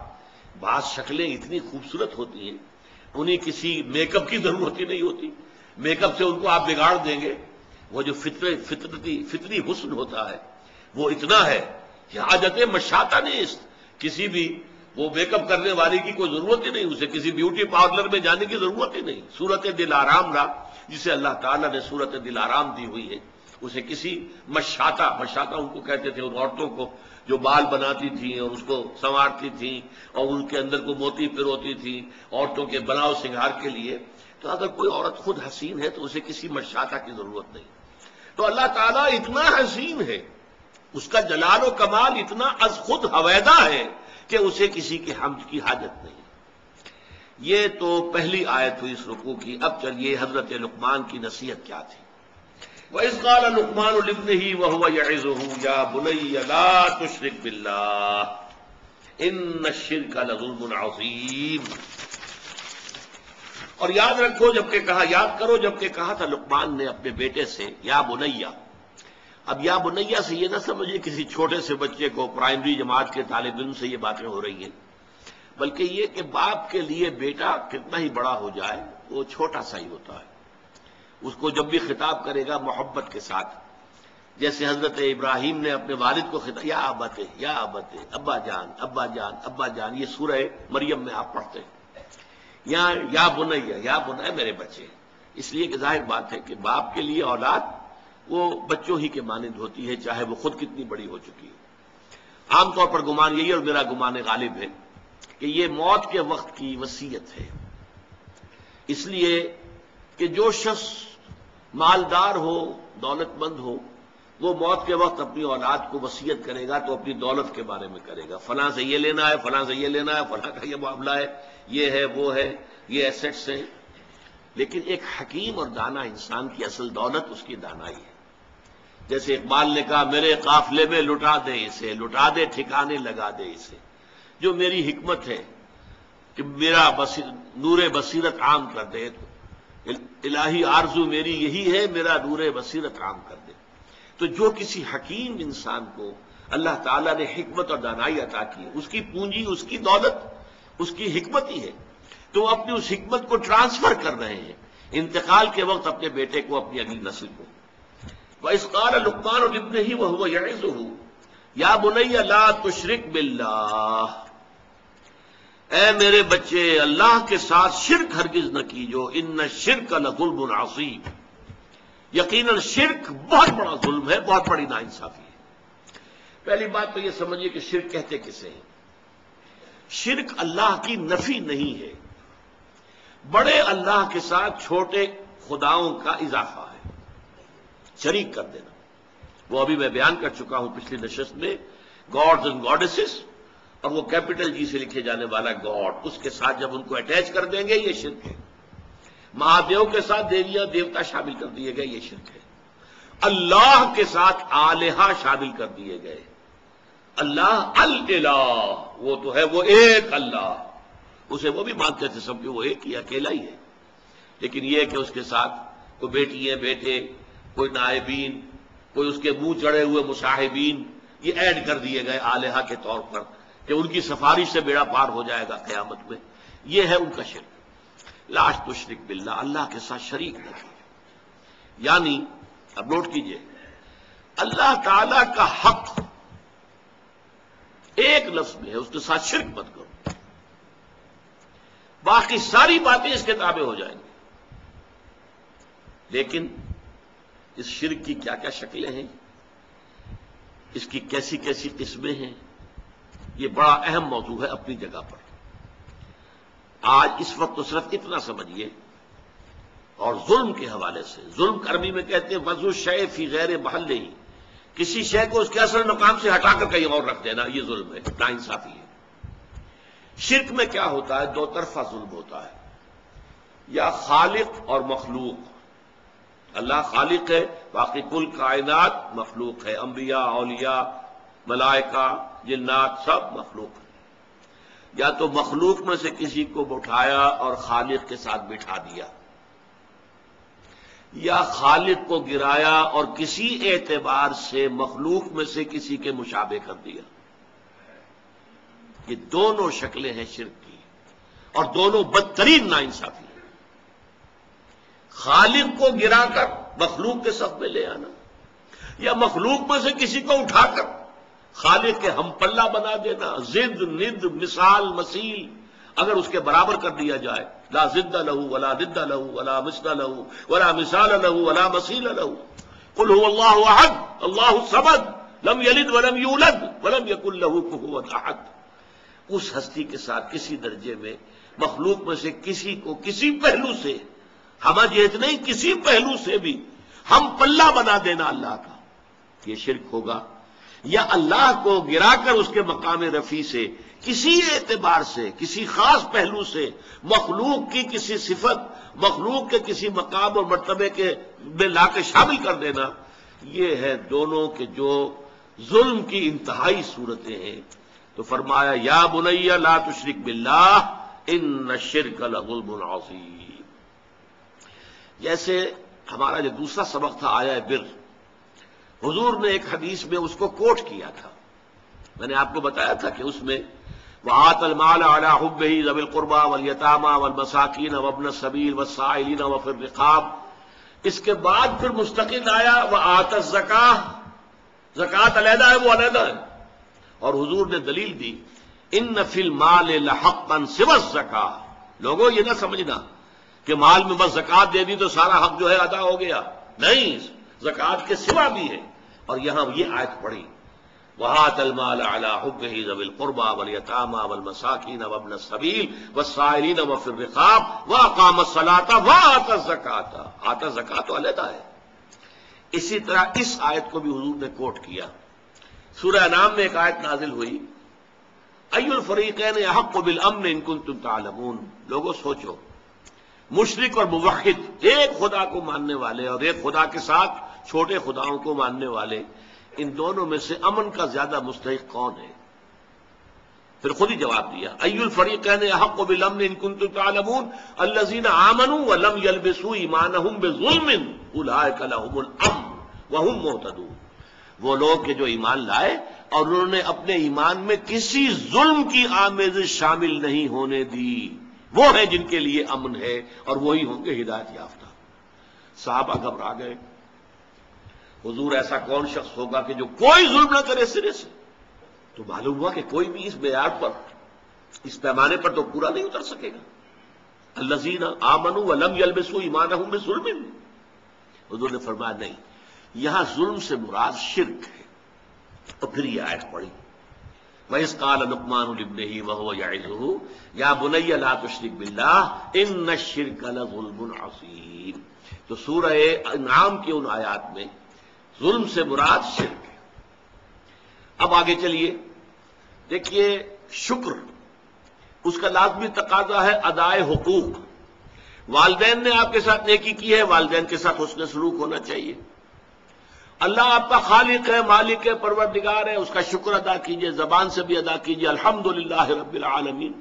بعض شکلیں اتنی خوبصورت ہوتی ہیں انہیں کسی میک اپ کی ضرورت ہی نہیں ہوتی، میک اپ سے ان کو آپ بگاڑ دیں گے۔ وہ جو فطری حسن ہوتا ہے وہ اتنا ہے کہ حاجت مشاطہ نیست، کسی بھی وہ میک اپ کرنے والی کی کوئی ضرورت ہی نہیں، اسے کسی بیوٹی پارلر میں جانے کی ضرورت ہی نہیں۔ صورت دل آرام را، جسے اللہ تعالیٰ نے صورت دل آرام دی ہوئی ہے، اسے کسی مشاطہ ان کو کہتے تھے ان عورتوں کو جو بال بناتی تھیں اور اس کو سنوارتی تھیں اور ان کے اندر کو موتی پروتی تھیں عورتوں کے بناؤ سنگھار کے لیے۔ تو اگر کوئی عورت خود حسین ہے تو اسے کسی مشاطہ کی ضرورت نہیں۔ تو اللہ تعالیٰ اتنا حسین ہے، اس کا جلال و کمال اتنا از خود ہویدا ہے کہ اسے کسی کے حمد کی حاجت نہیں۔ یہ تو پہلی آیت ہوئی اس رکوع کی۔ اب چلیے حضرت لقمان کی نصیحت کیا تھی۔ وَإِذْ قَالَ لُقْمَانُ لِابْنِهِ وَهُوَ يَعِظُهُ يَا بُنَيَّ لَا تُشْرِكْ بِاللَّهِ إِنَّ الشِّرْكَ لَظُلْمٌ عَظِيمٌ۔ اور یاد رکھو یاد کرو جبکہ کہا تھا لقمان نے اپنے بیٹے سے یا بنیا۔ اب یا بنیا سے یہ نہ سمجھے کسی چھوٹے سے بچے کو، پرائمری جماعت کے طالب علم سے یہ باتیں ہو رہی ہیں، بلکہ یہ کہ باپ کے لیے بیٹا کتنا ہی بڑا ہو جائے وہ چھوٹا سا ہی ہوتا ہے۔ اس کو جب بھی خطاب کرے گا محبت کے ساتھ، جیسے حضرت ابراہیم نے اپنے والد کو خطاب، یا ابت، یا ابت، ابا جان، ابا جان، ابا جان، یہ سورہ مریم میں آپ پڑھتے ہیں۔ یہاں یا بنیا میرے بچے، اس لیے کہ ظاہر بات ہے کہ باپ کے لیے اولاد وہ بچوں ہی کے مانند ہوتی ہے، چاہے وہ خود کتنی بڑی ہو چکی ہو۔ عام طور پر گمان یہی، اور میرا گمان غالب ہے کہ یہ موت کے وقت کی وصیت ہے، اس لیے کہ جو شخص مالدار ہو، دولت مند ہو، وہ موت کے وقت اپنی اولاد کو وصیت کرے گا تو اپنی دولت کے بارے میں کرے گا، فلاں سے یہ لینا ہے، فلاں سے یہ لینا ہے، فلاں کا یہ معاملہ ہے، یہ ہے، وہ ہے، یہ ایسٹس ہیں۔ لیکن ایک حکیم اور دانا انسان کی اصل دولت اس کی دانائی ہے۔ جیسے اقبال نے کہا، میرے قافلے میں لٹا دے اسے، لٹا دے ٹھکانے لگا دے اسے، جو میری حکمت ہے کہ میرا نور بصیرت عام کر دے، الہی آرزو میری یہی ہے، میرا نور بصیرت عام کر دے۔ تو جو کسی حکیم انسان کو اللہ تعالیٰ نے حکمت اور دانائی عطا کی، اس کی پونجی، اس کی دولت، اس کی حکمت ہی ہے، تو وہ اپنی اس حکمت کو ٹرانسفر کر رہے ہیں انتقال کے وقت اپنے بیٹے کو، اپنی اگلی نسل کو۔ وَإِذْ قَالَ لُقْمَانُ لِابْنِهِ وَهُوَ يَعِظُهُ يَا بُنَيَّ لَا تُشْرِكْ بِاللَّهِ، اے میرے بچے اللہ کے ساتھ شرک ہرگز نہ کیجو، ان الشرک لظلم عظیم، یقیناً شرک بہت بڑا ظلم ہے، بہت بڑی ناانصافی ہے۔ پہلی بات تو یہ سمجھیے کہ شرک کہتے کسے ہیں۔ شرک اللہ کی نفی نہیں ہے، بڑے اللہ کے ساتھ چھوٹے خداؤں کا اضافہ ہے، شریک کر دینا۔ وہ ابھی میں بیان کر چکا ہوں پچھلی نشست میں، گاڈز اینڈ گاڈیسز، اور وہ کیپٹل جی سے لکھے جانے والا گاڈ، اس کے ساتھ جب ان کو اٹیچ کر دیں گے یہ شرک ہے۔ مہادیو کے ساتھ دیویاں دیوتا شامل کر دیے گئے، یہ شرک ہے۔ اللہ کے ساتھ آلہہ شامل کر دیے گئے، اللہ الالہ، وہ تو ہے وہ ایک اللہ، اسے وہ بھی مانتے تھے سب کہ وہ ایک ہی اکیلا ہی ہے، لیکن یہ کہ اس کے ساتھ کوئی بیٹیاں بیٹے، کوئی نائبین، کوئی اس کے منہ چڑھے ہوئے مصاحبین، یہ ایڈ کر دیے گئے آلہہ کے طور پر کہ ان کی سفارش سے بیڑا پار ہو جائے گا قیامت میں۔ یہ ہے ان کا شرک۔ لا تشرک باللہ، اللہ کے ساتھ شریک نہ کیجیے، یعنی اب نوٹ کیجئے، اللہ تعالی کا حق ایک لفظ میں ہے، اس کے ساتھ شرک مت کرو۔ باقی ساری باتیں اس کے تابع ہو جائیں گی۔ لیکن اس شرک کی کیا کیا شکلیں ہیں، اس کی کیسی کیسی قسمیں ہیں، یہ بڑا اہم موضوع ہے اپنی جگہ پر۔ آج اس وقت تو صرف اتنا سمجھیے، اور ظلم کے حوالے سے، ظلم عربی میں کہتے ہیں وضع الشیء فی غیر محلہ، کسی شے کو اس کے اصل مقام سے ہٹا کر کہیں اور رکھ دینا، یہ ظلم ہے، ناانصافی ہے۔ شرک میں کیا ہوتا ہے؟ دو طرفہ ظلم ہوتا ہے، یا خالق اور مخلوق۔ اللہ خالق ہے، باقی کل کائنات مخلوق ہے، انبیاء، اولیاء، ملائکہ، جنات سب مخلوق ہیں۔ یا تو مخلوق میں سے کسی کو اٹھایا اور خالق کے ساتھ بٹھا دیا، یا خالق کو گرایا اور کسی اعتبار سے مخلوق میں سے کسی کے مشابہ کر دیا۔ یہ دونوں شکلیں ہیں شرک کی، اور دونوں بدترین ناانصافی ہیں۔ خالق کو گرا کر مخلوق کے صف میں لے آنا، یا مخلوق میں سے کسی کو اٹھا کر خالق کے ہم پلہ بنا دینا، ضد، ند، مثال، مثیل اگر اس کے برابر کر دیا جائے، لا ضد لہ ولا ند لہ ولا مثل لہ ولا مثال لہ ولا مثیل لہ، قل هو اللہ احد اللہ الصمد لم یلد ولم یولد ولم یکن لہ کفوا احد۔ اس ہستی کے ساتھ کسی درجے میں مخلوق میں سے کسی کو کسی پہلو سے، ہمہ جہت نہیں، کسی پہلو سے بھی ہم پلہ بنا دینا اللہ کا، یہ شرک ہوگا۔ یا اللہ کو گرا کر اس کے مقام رفیع سے کسی اعتبار سے، کسی خاص پہلو سے مخلوق کی کسی صفت، مخلوق کے کسی مقام اور مرتبے کے میں لا کے شامل کر دینا، یہ ہے دونوں کے جو ظلم کی انتہائی صورتیں ہیں۔ تو فرمایا یا بنی لا تشرک باللہ ان الشرک لظلم عظیم۔ جیسے ہمارا جو دوسرا سبق تھا آیا بر، حضور نے ایک حدیث میں اس کو کوٹ کیا تھا، میں نے آپ کو بتایا تھا کہ اس میں وآت المال علی حبہ ذوی القربى والیتامى والمساکین وابن السبیل والسائلین وفی الرقاب، اس کے بعد پھر مستقل آیا وآت الزکاۃ، زکوٰۃ علیحدہ ہے، وہ علیحدہ ہے، اور حضور نے دلیل دی ان فی المال لحقا سوى الزکاۃ۔ لوگوں یہ نہ سمجھنا کہ مال میں بس زکوٰۃ دے دی تو سارا حق جو ہے ادا ہو گیا، نہیں، زکوٰۃ کے سوا بھی ہے۔ اور یہاں یہ آیت پڑھی وآت المال علی حبہ ذوی القربى والیتامى والمساکین وابن السبیل والسائلین وفی الرقاب واقام الصلاۃ وآت الزکاۃ۔ آتا زکوٰۃ تو علیحدہ ہے۔ اسی طرح اس آیت کو بھی حضور نے کوٹ کیا۔ سورہ انعام میں ایک آیت نازل ہوئی ای الفریقین احق بالامن ان کنتم تعلمون۔ لوگوں سوچو، مشرک اور موحد، ایک خدا کو ماننے والے اور ایک خدا کے ساتھ چھوٹے خداؤں کو ماننے والے، ان دونوں میں سے امن کا زیادہ مستحق کون ہے؟ پھر خود ہی جواب دیا ای الفریقین احق بالامن ان کنتم تعلمون الذین آمنوا ولم یلبسوا ایمانہم بظلم اولئک لهم الامن وهم مہتدون۔ وہ لوگ کہ جو ایمان لائے اور انہوں نے اپنے ایمان میں کسی ظلم کی آمیزش شامل نہیں ہونے دی، وہ ہیں جن کے لیے امن ہے اور وہی ہوں گے ہدایت یافتہ۔ صحابہ گھبرا گئے، حضور ایسا کون شخص ہوگا کہ جو کوئی ظلم نہ کرے سرے سے؟ تو معلوم ہوا کہ کوئی بھی اس معیار پر، اس پیمانے پر تو پورا نہیں اتر سکے گا۔ الذین آمنوا ولم یلبسوا ایمانہم بظلم، حضور نے فرمایا نہیں، یہاں ظلم سے مراد شرک ہے۔ اور پھر یہ آیت پڑھی وَإِذْ قَالَ لُقْمَانُ لِابْنِهِ وَهُوَ يَعِظُهُ يَا بُنَيَّ لَا تُشْرِكْ بِاللَّهِ إِنَّ الشِّرْكَ لَظُلْمٌ عَظِيمٌ۔ تو سورہ انعام کی ان آیات میں ظلم سے مراد شرک ہے۔ اب آگے چلیے، دیکھیے شکر، اس کا لازمی تقاضا ہے ادائے حقوق۔ والدین نے آپ کے ساتھ نیکی کی ہے، والدین کے ساتھ حسن سلوک ہونا چاہیے۔ اللہ آپ کا خالق ہے، مالک ہے، پروردگار ہے، اس کا شکر ادا کیجئے، زبان سے بھی ادا کیجئے الحمدللہ رب العالمین۔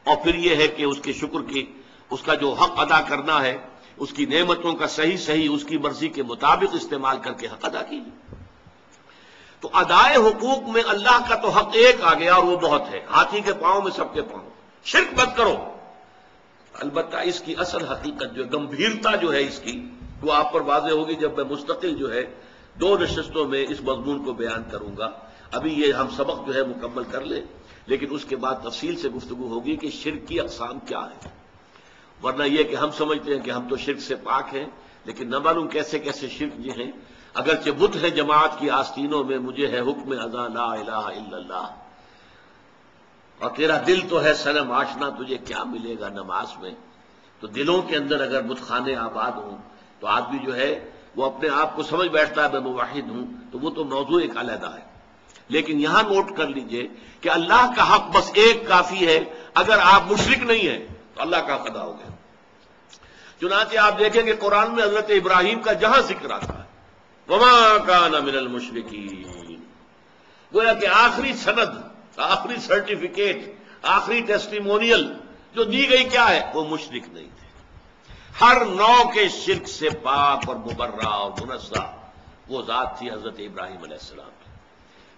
اور پھر یہ ہے کہ اس کے شکر کی، اس کا جو حق ادا کرنا ہے، اس کی نعمتوں کا صحیح اس کی مرضی کے مطابق استعمال کر کے حق ادا کیجئے۔ تو ادائے حقوق میں اللہ کا تو حق ایک آ گیا اور وہ بہت ہے، ہاتھی کے پاؤں میں سب کے پاؤں۔ شرک مت کرو، البتہ اس کی اصل حقیقت جو گمبھیرتا جو ہے اس کی، وہ آپ پر واضح ہوگی جب میں مستقل جو ہے 2 نشستوں میں اس مضمون کو بیان کروں گا۔ ابھی یہ ہم سبق جو ہے مکمل کر لیں، لیکن اس کے بعد تفصیل سے گفتگو ہوگی کہ شرک کی اقسام کیا ہے، ورنہ یہ کہ ہم سمجھتے ہیں کہ ہم تو شرک سے پاک ہیں، لیکن نہ معلوم کیسے کیسے شرک یہ ہیں۔ اگرچہ بت ہے جماعت کی آستینوں میں، مجھے ہے حکم اذا لا الہ الا اللہ، اور تیرا دل تو ہے صنم آشنا، تجھے کیا ملے گا نماز میں؟ تو دلوں کے اندر اگر بت خانے آباد ہوں تو آدمی جو ہے وہ اپنے آپ کو سمجھ بیٹھتا ہے میں موحد ہوں، تو وہ تو موضوع ایک علیحدہ ہے۔ لیکن یہاں نوٹ کر لیجئے کہ اللہ کا حق بس ایک کافی ہے، اگر آپ مشرک نہیں ہیں تو اللہ کا حق ادا ہو گیا۔ چنانچہ آپ دیکھیں کہ قرآن میں حضرت ابراہیم کا جہاں ذکر آتا ہے وما کان من المشرکین، گویا کہ آخری سند، آخری سرٹیفکیٹ، آخری ٹیسٹیمونیل جو دی گئی کیا ہے؟ وہ مشرک نہیں تھے، ہر نوع کے شرک سے پاک اور مبرہ اور منزہ وہ ذات تھی حضرت ابراہیم علیہ السلام کی۔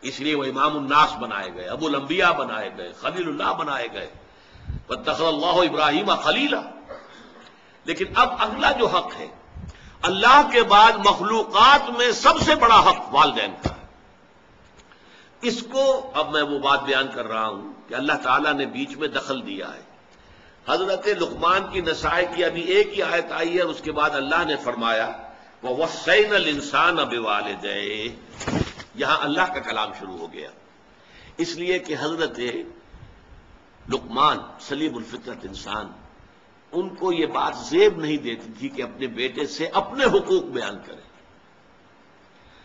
اس لیے وہ امام الناس بنائے گئے، ابو الانبیاء بنائے گئے، خلیل اللہ بنائے گئے، واتخذ اللہ ابراہیم خلیلا۔ لیکن اب اگلا جو حق ہے، اللہ کے بعد مخلوقات میں سب سے بڑا حق والدین کا ہے۔ اس کو اب میں وہ بات بیان کر رہا ہوں کہ اللہ تعالیٰ نے بیچ میں دخل دیا ہے۔ حضرت لقمان کی نصائح کی ابھی ایک ہی آیت آئی ہے، اس کے بعد اللہ نے فرمایا وَوَصَّيْنَا الْإِنسَانَ بِوَالِدَيْهِ، یہاں اللہ کا کلام شروع ہو گیا، اس لیے کہ حضرت لقمان سلیم الفطرت انسان، ان کو یہ بات زیب نہیں دیتی تھی کہ اپنے بیٹے سے اپنے حقوق بیان کریں۔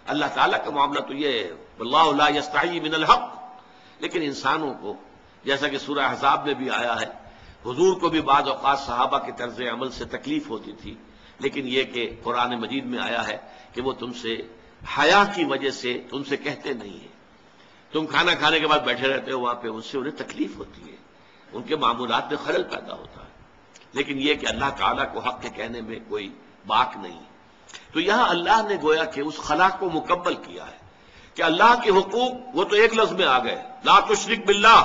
اللہ تعالیٰ کا معاملہ تو یہ ہے واللہ لا یستحیی من الحق، لیکن انسانوں کو جیسا کہ سورہ احزاب میں بھی آیا ہے، حضور کو بھی بعض اوقات صحابہ کے طرز عمل سے تکلیف ہوتی تھی، لیکن یہ کہ قرآن مجید میں آیا ہے کہ وہ تم سے حیا کی وجہ سے تم سے کہتے نہیں ہیں، تم کھانا کھانے کے بعد بیٹھے رہتے ہو وہاں پہ، اس سے انہیں تکلیف ہوتی ہے، ان کے معمولات میں خلل پیدا ہوتا ہے، لیکن یہ کہ اللہ تعالیٰ کو حق کے کہنے میں کوئی باک نہیں۔ تو یہاں اللہ نے گویا کہ اس خلا کو مکمل کیا ہے کہ اللہ کے حقوق وہ تو ایک لفظ میں آ گئے لا تشرک باللہ،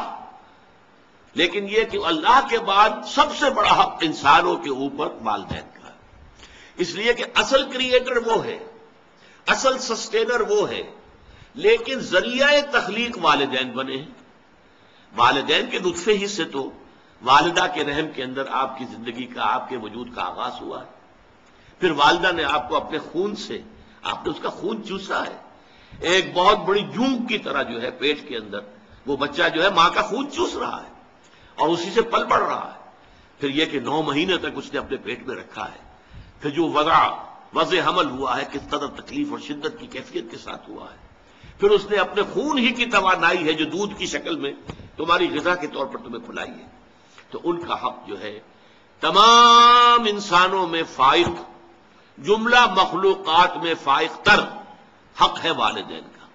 لیکن یہ کہ اللہ کے بعد سب سے بڑا حق انسانوں کے اوپر والدین کا ہے، اس لیے کہ اصل کریٹر وہ ہے، اصل سسٹینر وہ ہے، لیکن ذریعہ تخلیق والدین بنے ہیں۔ والدین کے نطفے ہی سے تو والدہ کے رحم کے اندر آپ کی زندگی کا، آپ کے وجود کا آغاز ہوا ہے، پھر والدہ نے آپ کو اپنے خون سے، آپ نے اس کا خون چوسا ہے، ایک بہت بڑی جونگ کی طرح جو ہے پیٹ کے اندر وہ بچہ جو ہے ماں کا خون چوس رہا ہے اور اسی سے پل بڑھ رہا ہے، پھر یہ کہ 9 مہینے تک اس نے اپنے پیٹ میں رکھا ہے، پھر جو وضع حمل ہوا ہے کس قدر تکلیف اور شدت کی کیفیت کے ساتھ ہوا ہے، پھر اس نے اپنے خون ہی کی توانائی ہے جو دودھ کی شکل میں تمہاری غذا کے طور پر تمہیں کھلائی ہے، تو ان کا حق جو ہے تمام انسانوں میں فائق، جملہ مخلوقات میں فائق تر حق ہے والدین کا۔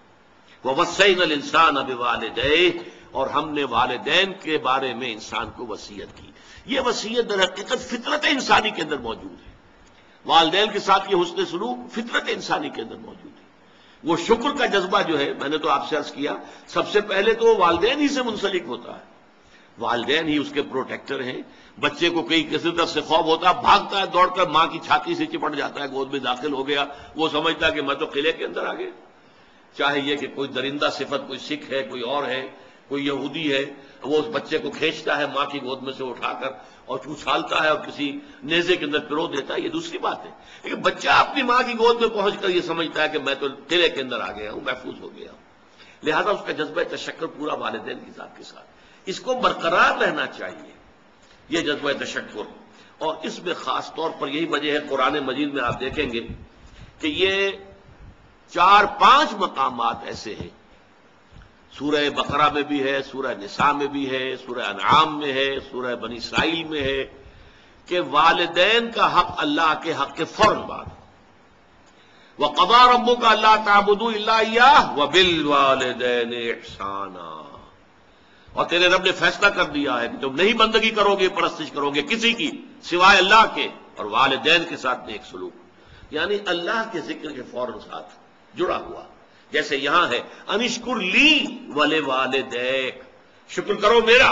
وَوَصَّيْنَا الْإِنسَانَ بِوَالِدَيْهِ، اور ہم نے والدین کے بارے میں انسان کو وصیت کی۔ یہ وصیت در حقیقت فطرت انسانی کے اندر موجود ہے، والدین کے ساتھ یہ حسن سلوک فطرت انسانی کے اندر موجود ہے۔ وہ شکر کا جذبہ جو ہے، میں نے تو آپ سے عرض کیا، سب سے پہلے تو وہ والدین ہی سے منسلک ہوتا ہے، والدین ہی اس کے پروٹیکٹر ہیں۔ بچے کو کئی کسی طرف سے خوف ہوتا ہے، بھاگتا ہے دوڑ کر ماں کی چھاتی سے چپٹ جاتا ہے، گود میں داخل ہو گیا، وہ سمجھتا ہے کہ میں تو قلعے کے اندر آ گیا، چاہے یہ کہ کوئی درندہ صفت، کوئی سکھ ہے، کوئی اور ہے، کوئی یہودی ہے، وہ اس بچے کو کھینچتا ہے ماں کی گود میں سے اٹھا کر اور اچھالتا ہے اور کسی نیزے کے اندر پرو دیتا ہے، یہ دوسری بات ہے، لیکن بچہ اپنی ماں کی گود میں پہنچ کر یہ سمجھتا ہے کہ میں تو قلعے کے اندر آ گیا ہوں، محفوظ ہو گیا ہوں، لہذا اس کا جذبہ تشکر پورا والدین کی ذات کے ساتھ اس کو برقرار رہنا چاہیے، یہ جذبہ تشکر۔ اور اس میں خاص طور پر یہی وجہ ہے، قرآن مجید میں آپ دیکھیں گے کہ یہ 4-5 مقامات ایسے ہیں، سورہ بقرہ میں بھی ہے، سورہ نساء میں بھی ہے، سورہ انعام میں ہے، سورہ بنی اسرائیل میں ہے، کہ والدین کا حق اللہ کے حق کے فوراً بعد وَقَضَىٰ رَبُّكَ أَلَّا تَعْبُدُوا إِلَّا إِيَّاهُ وَبِالْوَالِدَيْنِ إِحْسَانًا، اور تیرے رب نے فیصلہ کر دیا ہے کہ تم نہیں بندگی کرو گے، پرستش کرو گے کسی کی سوائے اللہ کے، اور والدین کے ساتھ نیک سلوک، یعنی اللہ کے ذکر کے فوراً ساتھ جڑا ہوا، جیسے یہاں ہے انشکر لی ولوالدیک، شکر کرو میرا۔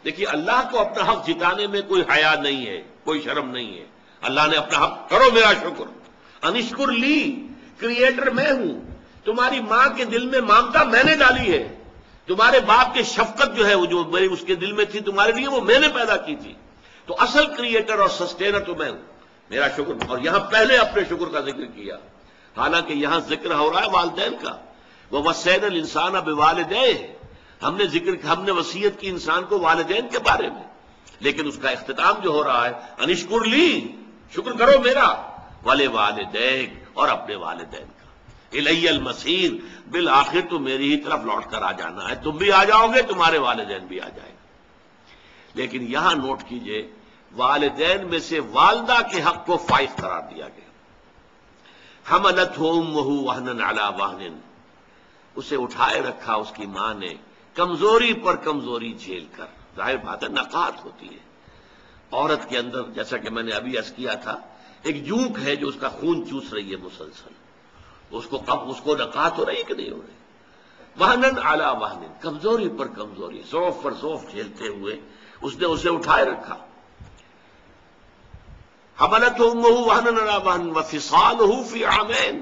دیکھیے اللہ کو اپنا حق جتانے میں کوئی حیا نہیں ہے، کوئی شرم نہیں ہے، اللہ نے اپنا حق کرو میرا شکر، انشکر لی، کریٹر میں ہوں، تمہاری ماں کے دل میں ممتا میں نے ڈالی ہے، تمہارے باپ کی شفقت جو ہے وہ جو میری اس کے دل میں تھی تمہارے لیے وہ میں نے پیدا کی تھی. تو اصل کریٹر اور سسٹینر تو میں ہوں. میرا شکر. اور یہاں پہلے اپنے شکر کا ذکر کیا، حالانکہ یہاں ذکر ہو رہا ہے والدین کا. وَوَصَّيْنَا الْإِنسَانَ بِوَالِدَيْهِ، ہم نے وصیت کی انسان کو والدین کے بارے میں، لیکن اس کا اختتام جو ہو رہا ہے ان اشکر لی، شکر کرو میرا، وَلِوَالِدَيْكَ، اور اپنے والدین کا. اِلَيَّ الْمَصِيرُ، بالآخر تو میری ہی طرف لوٹ کر آ جانا ہے. تم بھی آ جاؤ گے، تمہارے والدین بھی آ جائیں گے. لیکن یہاں نوٹ کیجئے، والدین میں سے والدہ کے حق کو فائق قرار دیا گیا. حملتہ امہ وہنا علی وہن، اسے اٹھائے رکھا اس کی ماں نے کمزوری پر کمزوری جھیل کر. ظاہر بات ہے نقاہت ہوتی ہے عورت کے اندر، جیسا کہ میں نے ابھی عرض کیا تھا، ایک جوک ہے جو اس کا خون چوس رہی ہے مسلسل. اس کو نقاہت ہو رہی ہے کہ نہیں ہو رہی؟ وہنن علی وہن، کمزوری پر کمزوری، ضعف پر ضعف جھیلتے ہوئے اس نے اسے اٹھائے رکھا. حملتہ امہ وہنا علی وہن وفصالہ فی عامین،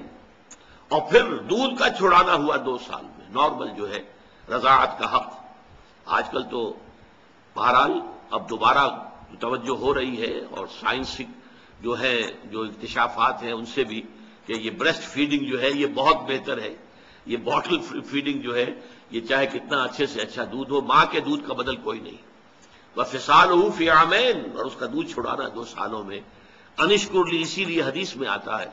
اور پھر دودھ کا چھڑانا ہوا 2 سال میں. نارمل جو ہے رضاعت کا حق. آج کل تو بہرحال اب دوبارہ توجہ ہو رہی ہے، اور سائنسی جو ہے جو اکتشافات ہیں ان سے بھی، کہ یہ بریسٹ فیڈنگ جو ہے یہ بہت بہتر ہے. یہ باٹل فیڈنگ جو ہے یہ چاہے کتنا اچھے سے اچھا دودھ ہو، ماں کے دودھ کا بدل کوئی نہیں. وفصالہ فی عامین، اور اس کا دودھ چھڑانا 2 سالوں میں. انشکر لی، اسی لیے حدیث میں آتا ہے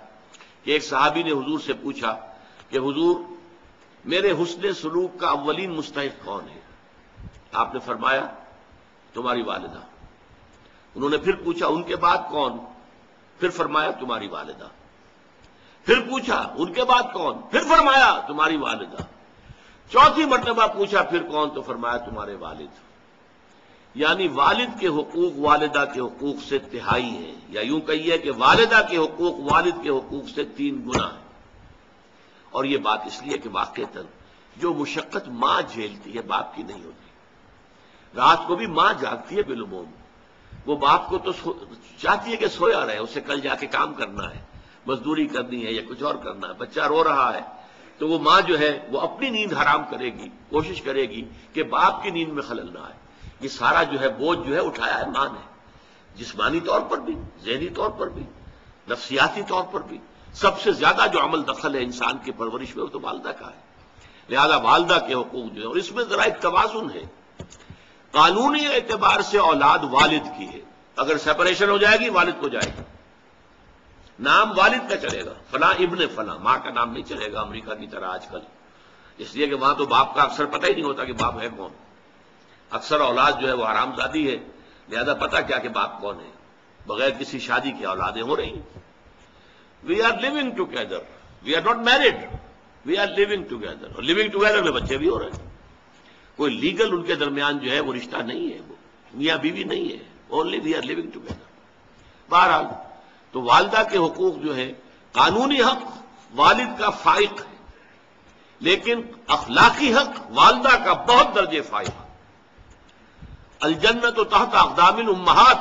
کہ ایک صحابی نے حضور سے پوچھا کہ حضور میرے حسن سلوک کا اولین مستحق کون ہے؟ آپ نے فرمایا تمہاری والدہ. انہوں نے پھر پوچھا ان کے بعد کون؟ پھر فرمایا تمہاری والدہ. پھر پوچھا ان کے بعد کون؟ پھر فرمایا تمہاری والدہ. 4تھی مرتبہ پوچھا پھر کون؟ تو فرمایا تمہارے والد. یعنی والد کے حقوق والدہ کے حقوق سے تہائی ہیں، یا یوں کہیے کہ والدہ کے حقوق والد کے حقوق سے 3 گنا ہیں. اور یہ بات اس لیے کہ واقعتاً جو مشقت ماں جھیلتی ہے باپ کی نہیں ہوتی. رات کو بھی ماں جاگتی ہے بالعموم، وہ باپ کو تو چاہتی ہے کہ سویا رہے، اسے کل جا کے کام کرنا ہے، مزدوری کرنی ہے یا کچھ اور کرنا ہے. بچہ رو رہا ہے تو وہ ماں جو ہے وہ اپنی نیند حرام کرے گی، کوشش کرے گی کہ باپ کی نیند میں خلل نہ آئے. یہ سارا جو ہے بوجھ جو ہے اٹھایا ہے ماں نے، جسمانی طور پر بھی، ذہنی طور پر بھی، نفسیاتی طور پر بھی. سب سے زیادہ جو عمل دخل ہے انسان کی پرورش میں وہ تو والدہ کا ہے. لہذا والدہ کے حقوق جو ہے، اور اس میں ذرا ایک توازن ہے. قانونی اعتبار سے اولاد والد کی ہے، اگر سیپریشن ہو جائے گی والد کو جائے گا، نام والد کا چلے گا، فلاں ابن فلاں، ماں کا نام نہیں چلے گا امریکہ کی طرح آج کل. اس لیے کہ وہاں تو باپ کا اکثر پتہ ہی نہیں ہوتا کہ باپ ہے کون. اکثر اولاد جو ہے وہ حرامزادی ہے، لہذا پتہ کیا کہ باپ کون ہے. بغیر کسی شادی کی اولادیں ہو رہی ہیں. We are living together, we are not married, we are living together. اور لیونگ ٹوگیدر میں بچے بھی ہو رہے ہیں. کوئی لیگل ان کے درمیان جو ہے وہ رشتہ نہیں ہے، وہ میاں بیوی نہیں ہے، only we are living together. بہرحال تو والدہ کے حقوق جو ہے قانونی حق والد کا فائق ہے، لیکن اخلاقی حق والدہ کا بہت درجے فائق. الجنت تحت اقدام الامہات،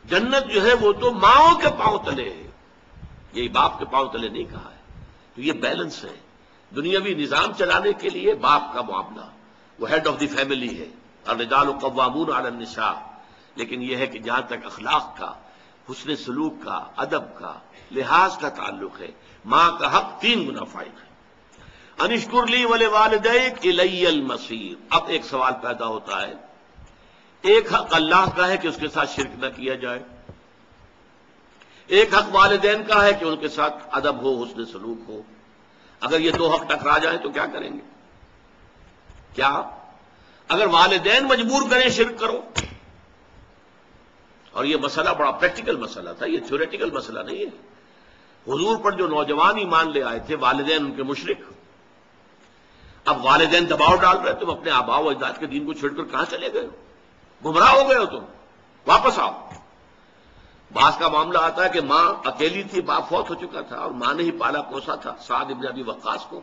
جنت جو ہے وہ تو ماؤں کے پاؤں تلے ہے، یہی باپ کے پاؤں تلے نہیں کہا ہے. تو یہ بیلنس ہے. دنیاوی نظام چلانے کے لیے باپ کا معاملہ، وہ ہیڈ آف دی فیملی ہے، الرجال قوامون علی النساء. لیکن یہ ہے کہ جہاں تک اخلاق کا، حسن سلوک کا، ادب کا، لحاظ کا تعلق ہے، ماں کا حق 3 گنا فائق ہے. انشکر لی ولوالدیک الی المصیر. اب ایک سوال پیدا ہوتا ہے، ایک حق اللہ کا ہے کہ اس کے ساتھ شرک نہ کیا جائے، ایک حق والدین کا ہے کہ ان کے ساتھ ادب ہو، حسن سلوک ہو. اگر یہ 2 حق ٹکرا جائیں تو کیا کریں گے؟ کیا اگر والدین مجبور کریں شرک کرو؟ اور یہ مسئلہ بڑا پریکٹیکل مسئلہ تھا، یہ تھیوریٹیکل مسئلہ نہیں ہے. حضور پر جو نوجوان ایمان لے آئے تھے والدین ان کے مشرک، اب والدین دباؤ ڈال رہے، تم اپنے آباء و اجداد کے دین کو چھوڑ کر کہاں چلے گئے ہو؟ گمراہ ہو گئے ہو، تم واپس آؤ. بعض کا معاملہ آتا ہے کہ ماں اکیلی تھی، باپ فوت ہو چکا تھا اور ماں نے ہی پالا پوسا تھا سعد بن ابی وقاص کو،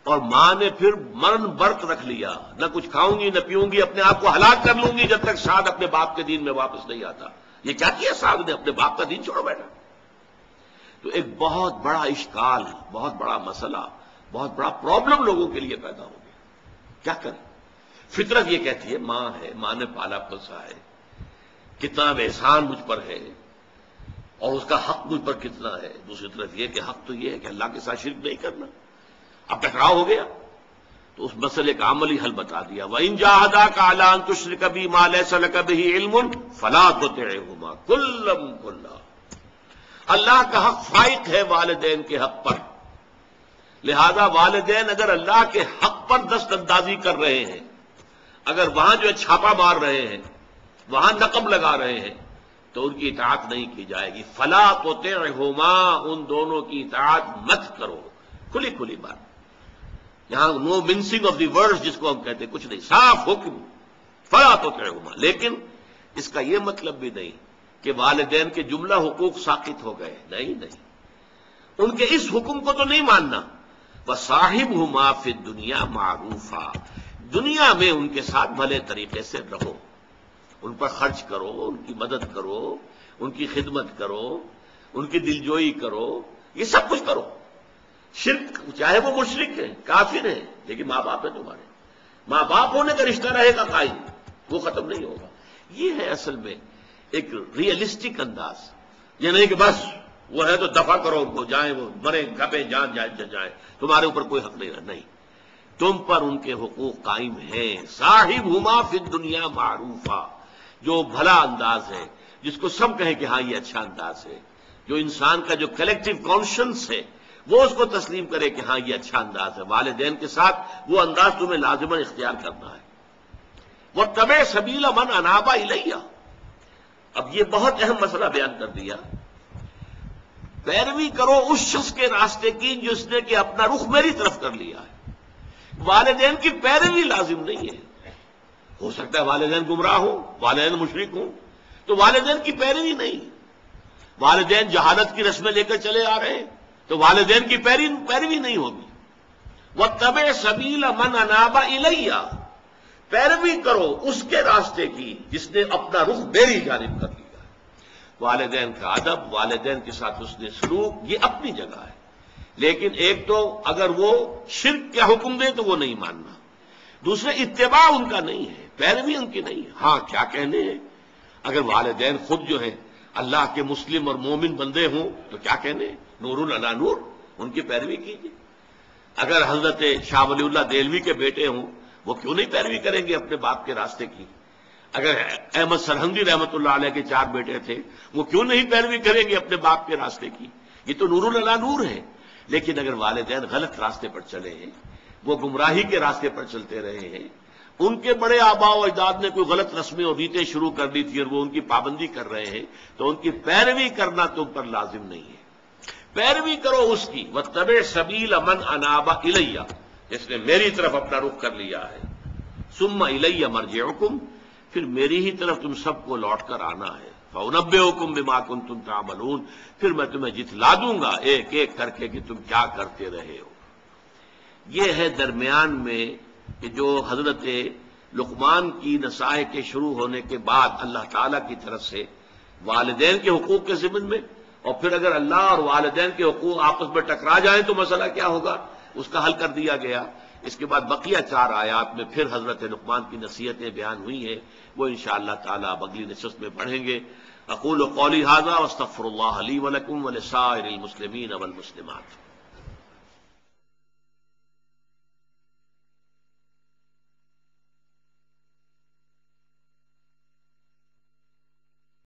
اور ماں نے پھر مرن برت رکھ لیا، نہ کچھ کھاؤں گی نہ پیوں گی، اپنے آپ کو ہلاک کر لوں گی جب تک سعد اپنے باپ کے دین میں واپس نہیں آتا. یہ کیا کیا سعد نے؟ اپنے باپ کا دین چھوڑو بیٹھا. تو ایک بہت بڑا اشکال، بہت بڑا مسئلہ، بہت بڑا پرابلم لوگوں کے لیے پیدا ہو گیا. کیا کریں؟ فطرت یہ کہتی ہے ماں ہے، ماں نے پالا پوسا ہے، کتنا احسان مجھ پر ہے اور اس کا حق مجھ پر کتنا ہے۔ دوسری طرف یہ کہ حق تو یہ ہے کہ اللہ کے ساتھ شرک نہیں کرنا۔ اب ٹکراؤ ہو گیا تو اس مسئلے کا عملی حل بتا دیا، وَإِن جَاهَدَاكَ عَلَىٰ أَن تُشْرِكَ بِي مَا لَيْسَ لَكَ بِهِ عِلْمٌ فَلَا تُطِعْهُمَا كُلًّا۔ اللہ کا حق فائق ہے والدین کے حق پر، لہذا والدین اگر اللہ کے حق پر دست اندازی کر رہے ہیں، اگر وہاں جو ہے چھاپا مار رہے ہیں، وہاں نقب لگا رہے ہیں، تو ان کی اطاعت نہیں کی جائے گی۔ فَلَا تُطِعْهُمَا، ان دونوں کی اطاعت مت کرو۔ کھلی کھلی بات، یہاں نو منسنگ آف دی ورڈز جس کو ہم کہتے ہیں، کچھ نہیں، صاف حکم، فلا تطعهما۔ لیکن اس کا یہ مطلب بھی نہیں کہ والدین کے جملہ حقوق ساقط ہو گئے، نہیں، ان کے اس حکم کو تو نہیں ماننا۔ وصاحبهما فی الدنیا معروفا، دنیا میں ان کے ساتھ بھلے طریقے سے رہو، ان پر خرچ کرو، ان کی مدد کرو، ان کی خدمت کرو، ان کی دلجوئی کرو، یہ سب کچھ کرو۔ شرک چاہے وہ مشرک ہیں، کافر ہیں، لیکن ماں باپ ہے تمہارے، ماں باپ ہونے کا رشتہ رہے گا قائم، وہ ختم نہیں ہوگا۔ یہ ہے اصل میں ایک ریئلسٹک انداز، یہ نہیں کہ بس وہ ہے تو دفع کرو ان کو، جائیں وہ مرے کھپے جان جائیں، تمہارے اوپر کوئی حق نہیں رہا، نہیں، تم پر ان کے حقوق قائم ہیں۔ صاحبہما فی الدنیا معروفا، جو بھلا انداز ہے، جس کو سب کہیں کہ ہاں یہ اچھا انداز ہے، جو انسان کا جو کلیکٹیو کانشنس ہے وہ اس کو تسلیم کرے کہ ہاں یہ اچھا انداز ہے، والدین کے ساتھ وہ انداز تمہیں لازماً اختیار کرنا ہے۔ وَاتَّبِعْ سَبِيلَ مَنْ أَنَابَ إِلَيَّ، اب یہ بہت اہم مسئلہ بیان کر دیا، پیروی کرو اس شخص کے راستے کی جس نے کہ اپنا رخ میری طرف کر لیا ہے۔ والدین کی پیروی لازم نہیں ہے، ہو سکتا ہے والدین گمراہ ہوں، والدین مشرک ہوں، تو والدین کی پیروی نہیں، والدین جہالت کی رسمیں لے کر چلے آ رہے ہیں تو والدین کی پیروی نہیں ہوگی۔ وَاتَّبِعْ سَبِيلَ مَنْ أَنَابَ إِلَيَّ، پیروی کرو اس کے راستے کی جس نے اپنا رخ میری جانب کر لیا۔ والدین کا ادب، والدین کے ساتھ حسن سلوک، یہ اپنی جگہ ہے، لیکن ایک تو اگر وہ شرک کا حکم دے تو وہ نہیں ماننا، دوسرے اتباع ان کا نہیں ہے، پیروی ان کی نہیں ہے۔ ہاں کیا کہنے ہیں، اگر والدین خود جو ہیں اللہ کے مسلم اور مومن بندے ہوں تو کیا کہنے، نور علی نور، ان کی پیروی کیجیے۔ اگر حضرت شاہ ولی اللہ دہلوی کے بیٹے ہوں وہ کیوں نہیں پیروی کریں گے اپنے باپ کے راستے کی؟ اگر احمد سرہندی رحمۃ اللہ علیہ کے 4 بیٹے تھے وہ کیوں نہیں پیروی کریں گے اپنے باپ کے راستے کی؟ یہ تو نور علی نور ہے۔ لیکن اگر والدین غلط راستے پر چلے ہیں، وہ گمراہی کے راستے پر چلتے رہے ہیں، ان کے بڑے آباء و اجداد نے کوئی غلط رسمیں اور ریتیں شروع کر دی تھی اور وہ ان کی پابندی کر رہے ہیں، تو ان کی پیروی کرنا تم پر لازم نہیں ہے، پیروی کرو اس کی۔ وَاتَّبِعْ سَبِيلَ مَنْ أَنَابَ إِلَيَّ، جس نے میری طرف اپنا رخ کر لیا ہے۔ ثُمَّ إِلَيَّ مَرْجِعُكُمْ، پھر میری ہی طرف تم سب کو لوٹ کر آنا ہے۔ فَأُنَبِّئُكُم بِمَا كُنتُمْ تَعْمَلُونَ، پھر میں تمہیں جتلا دوں گا ایک ایک کر کے کہ تم کیا کرتے رہے ہو۔ یہ ہے درمیان میں کہ جو حضرت لقمان کی نصائح کے شروع ہونے کے بعد اللہ تعالیٰ کی طرف سے والدین کے حقوق کے ضمن میں، اور پھر اگر اللہ اور والدین کے حقوق آپس میں ٹکرا جائیں تو مسئلہ کیا ہوگا، اس کا حل کر دیا گیا۔ اس کے بعد بقیہ 4 آیات میں پھر حضرت لقمان کی نصیحتیں بیان ہوئی ہیں، وہ انشاءاللہ تعالیٰ اب اگلی نشست میں پڑھیں گے۔ اقول قولی ھذا واستغفر اللہ لی ولکم ولسائر المسلمین والمسلمات۔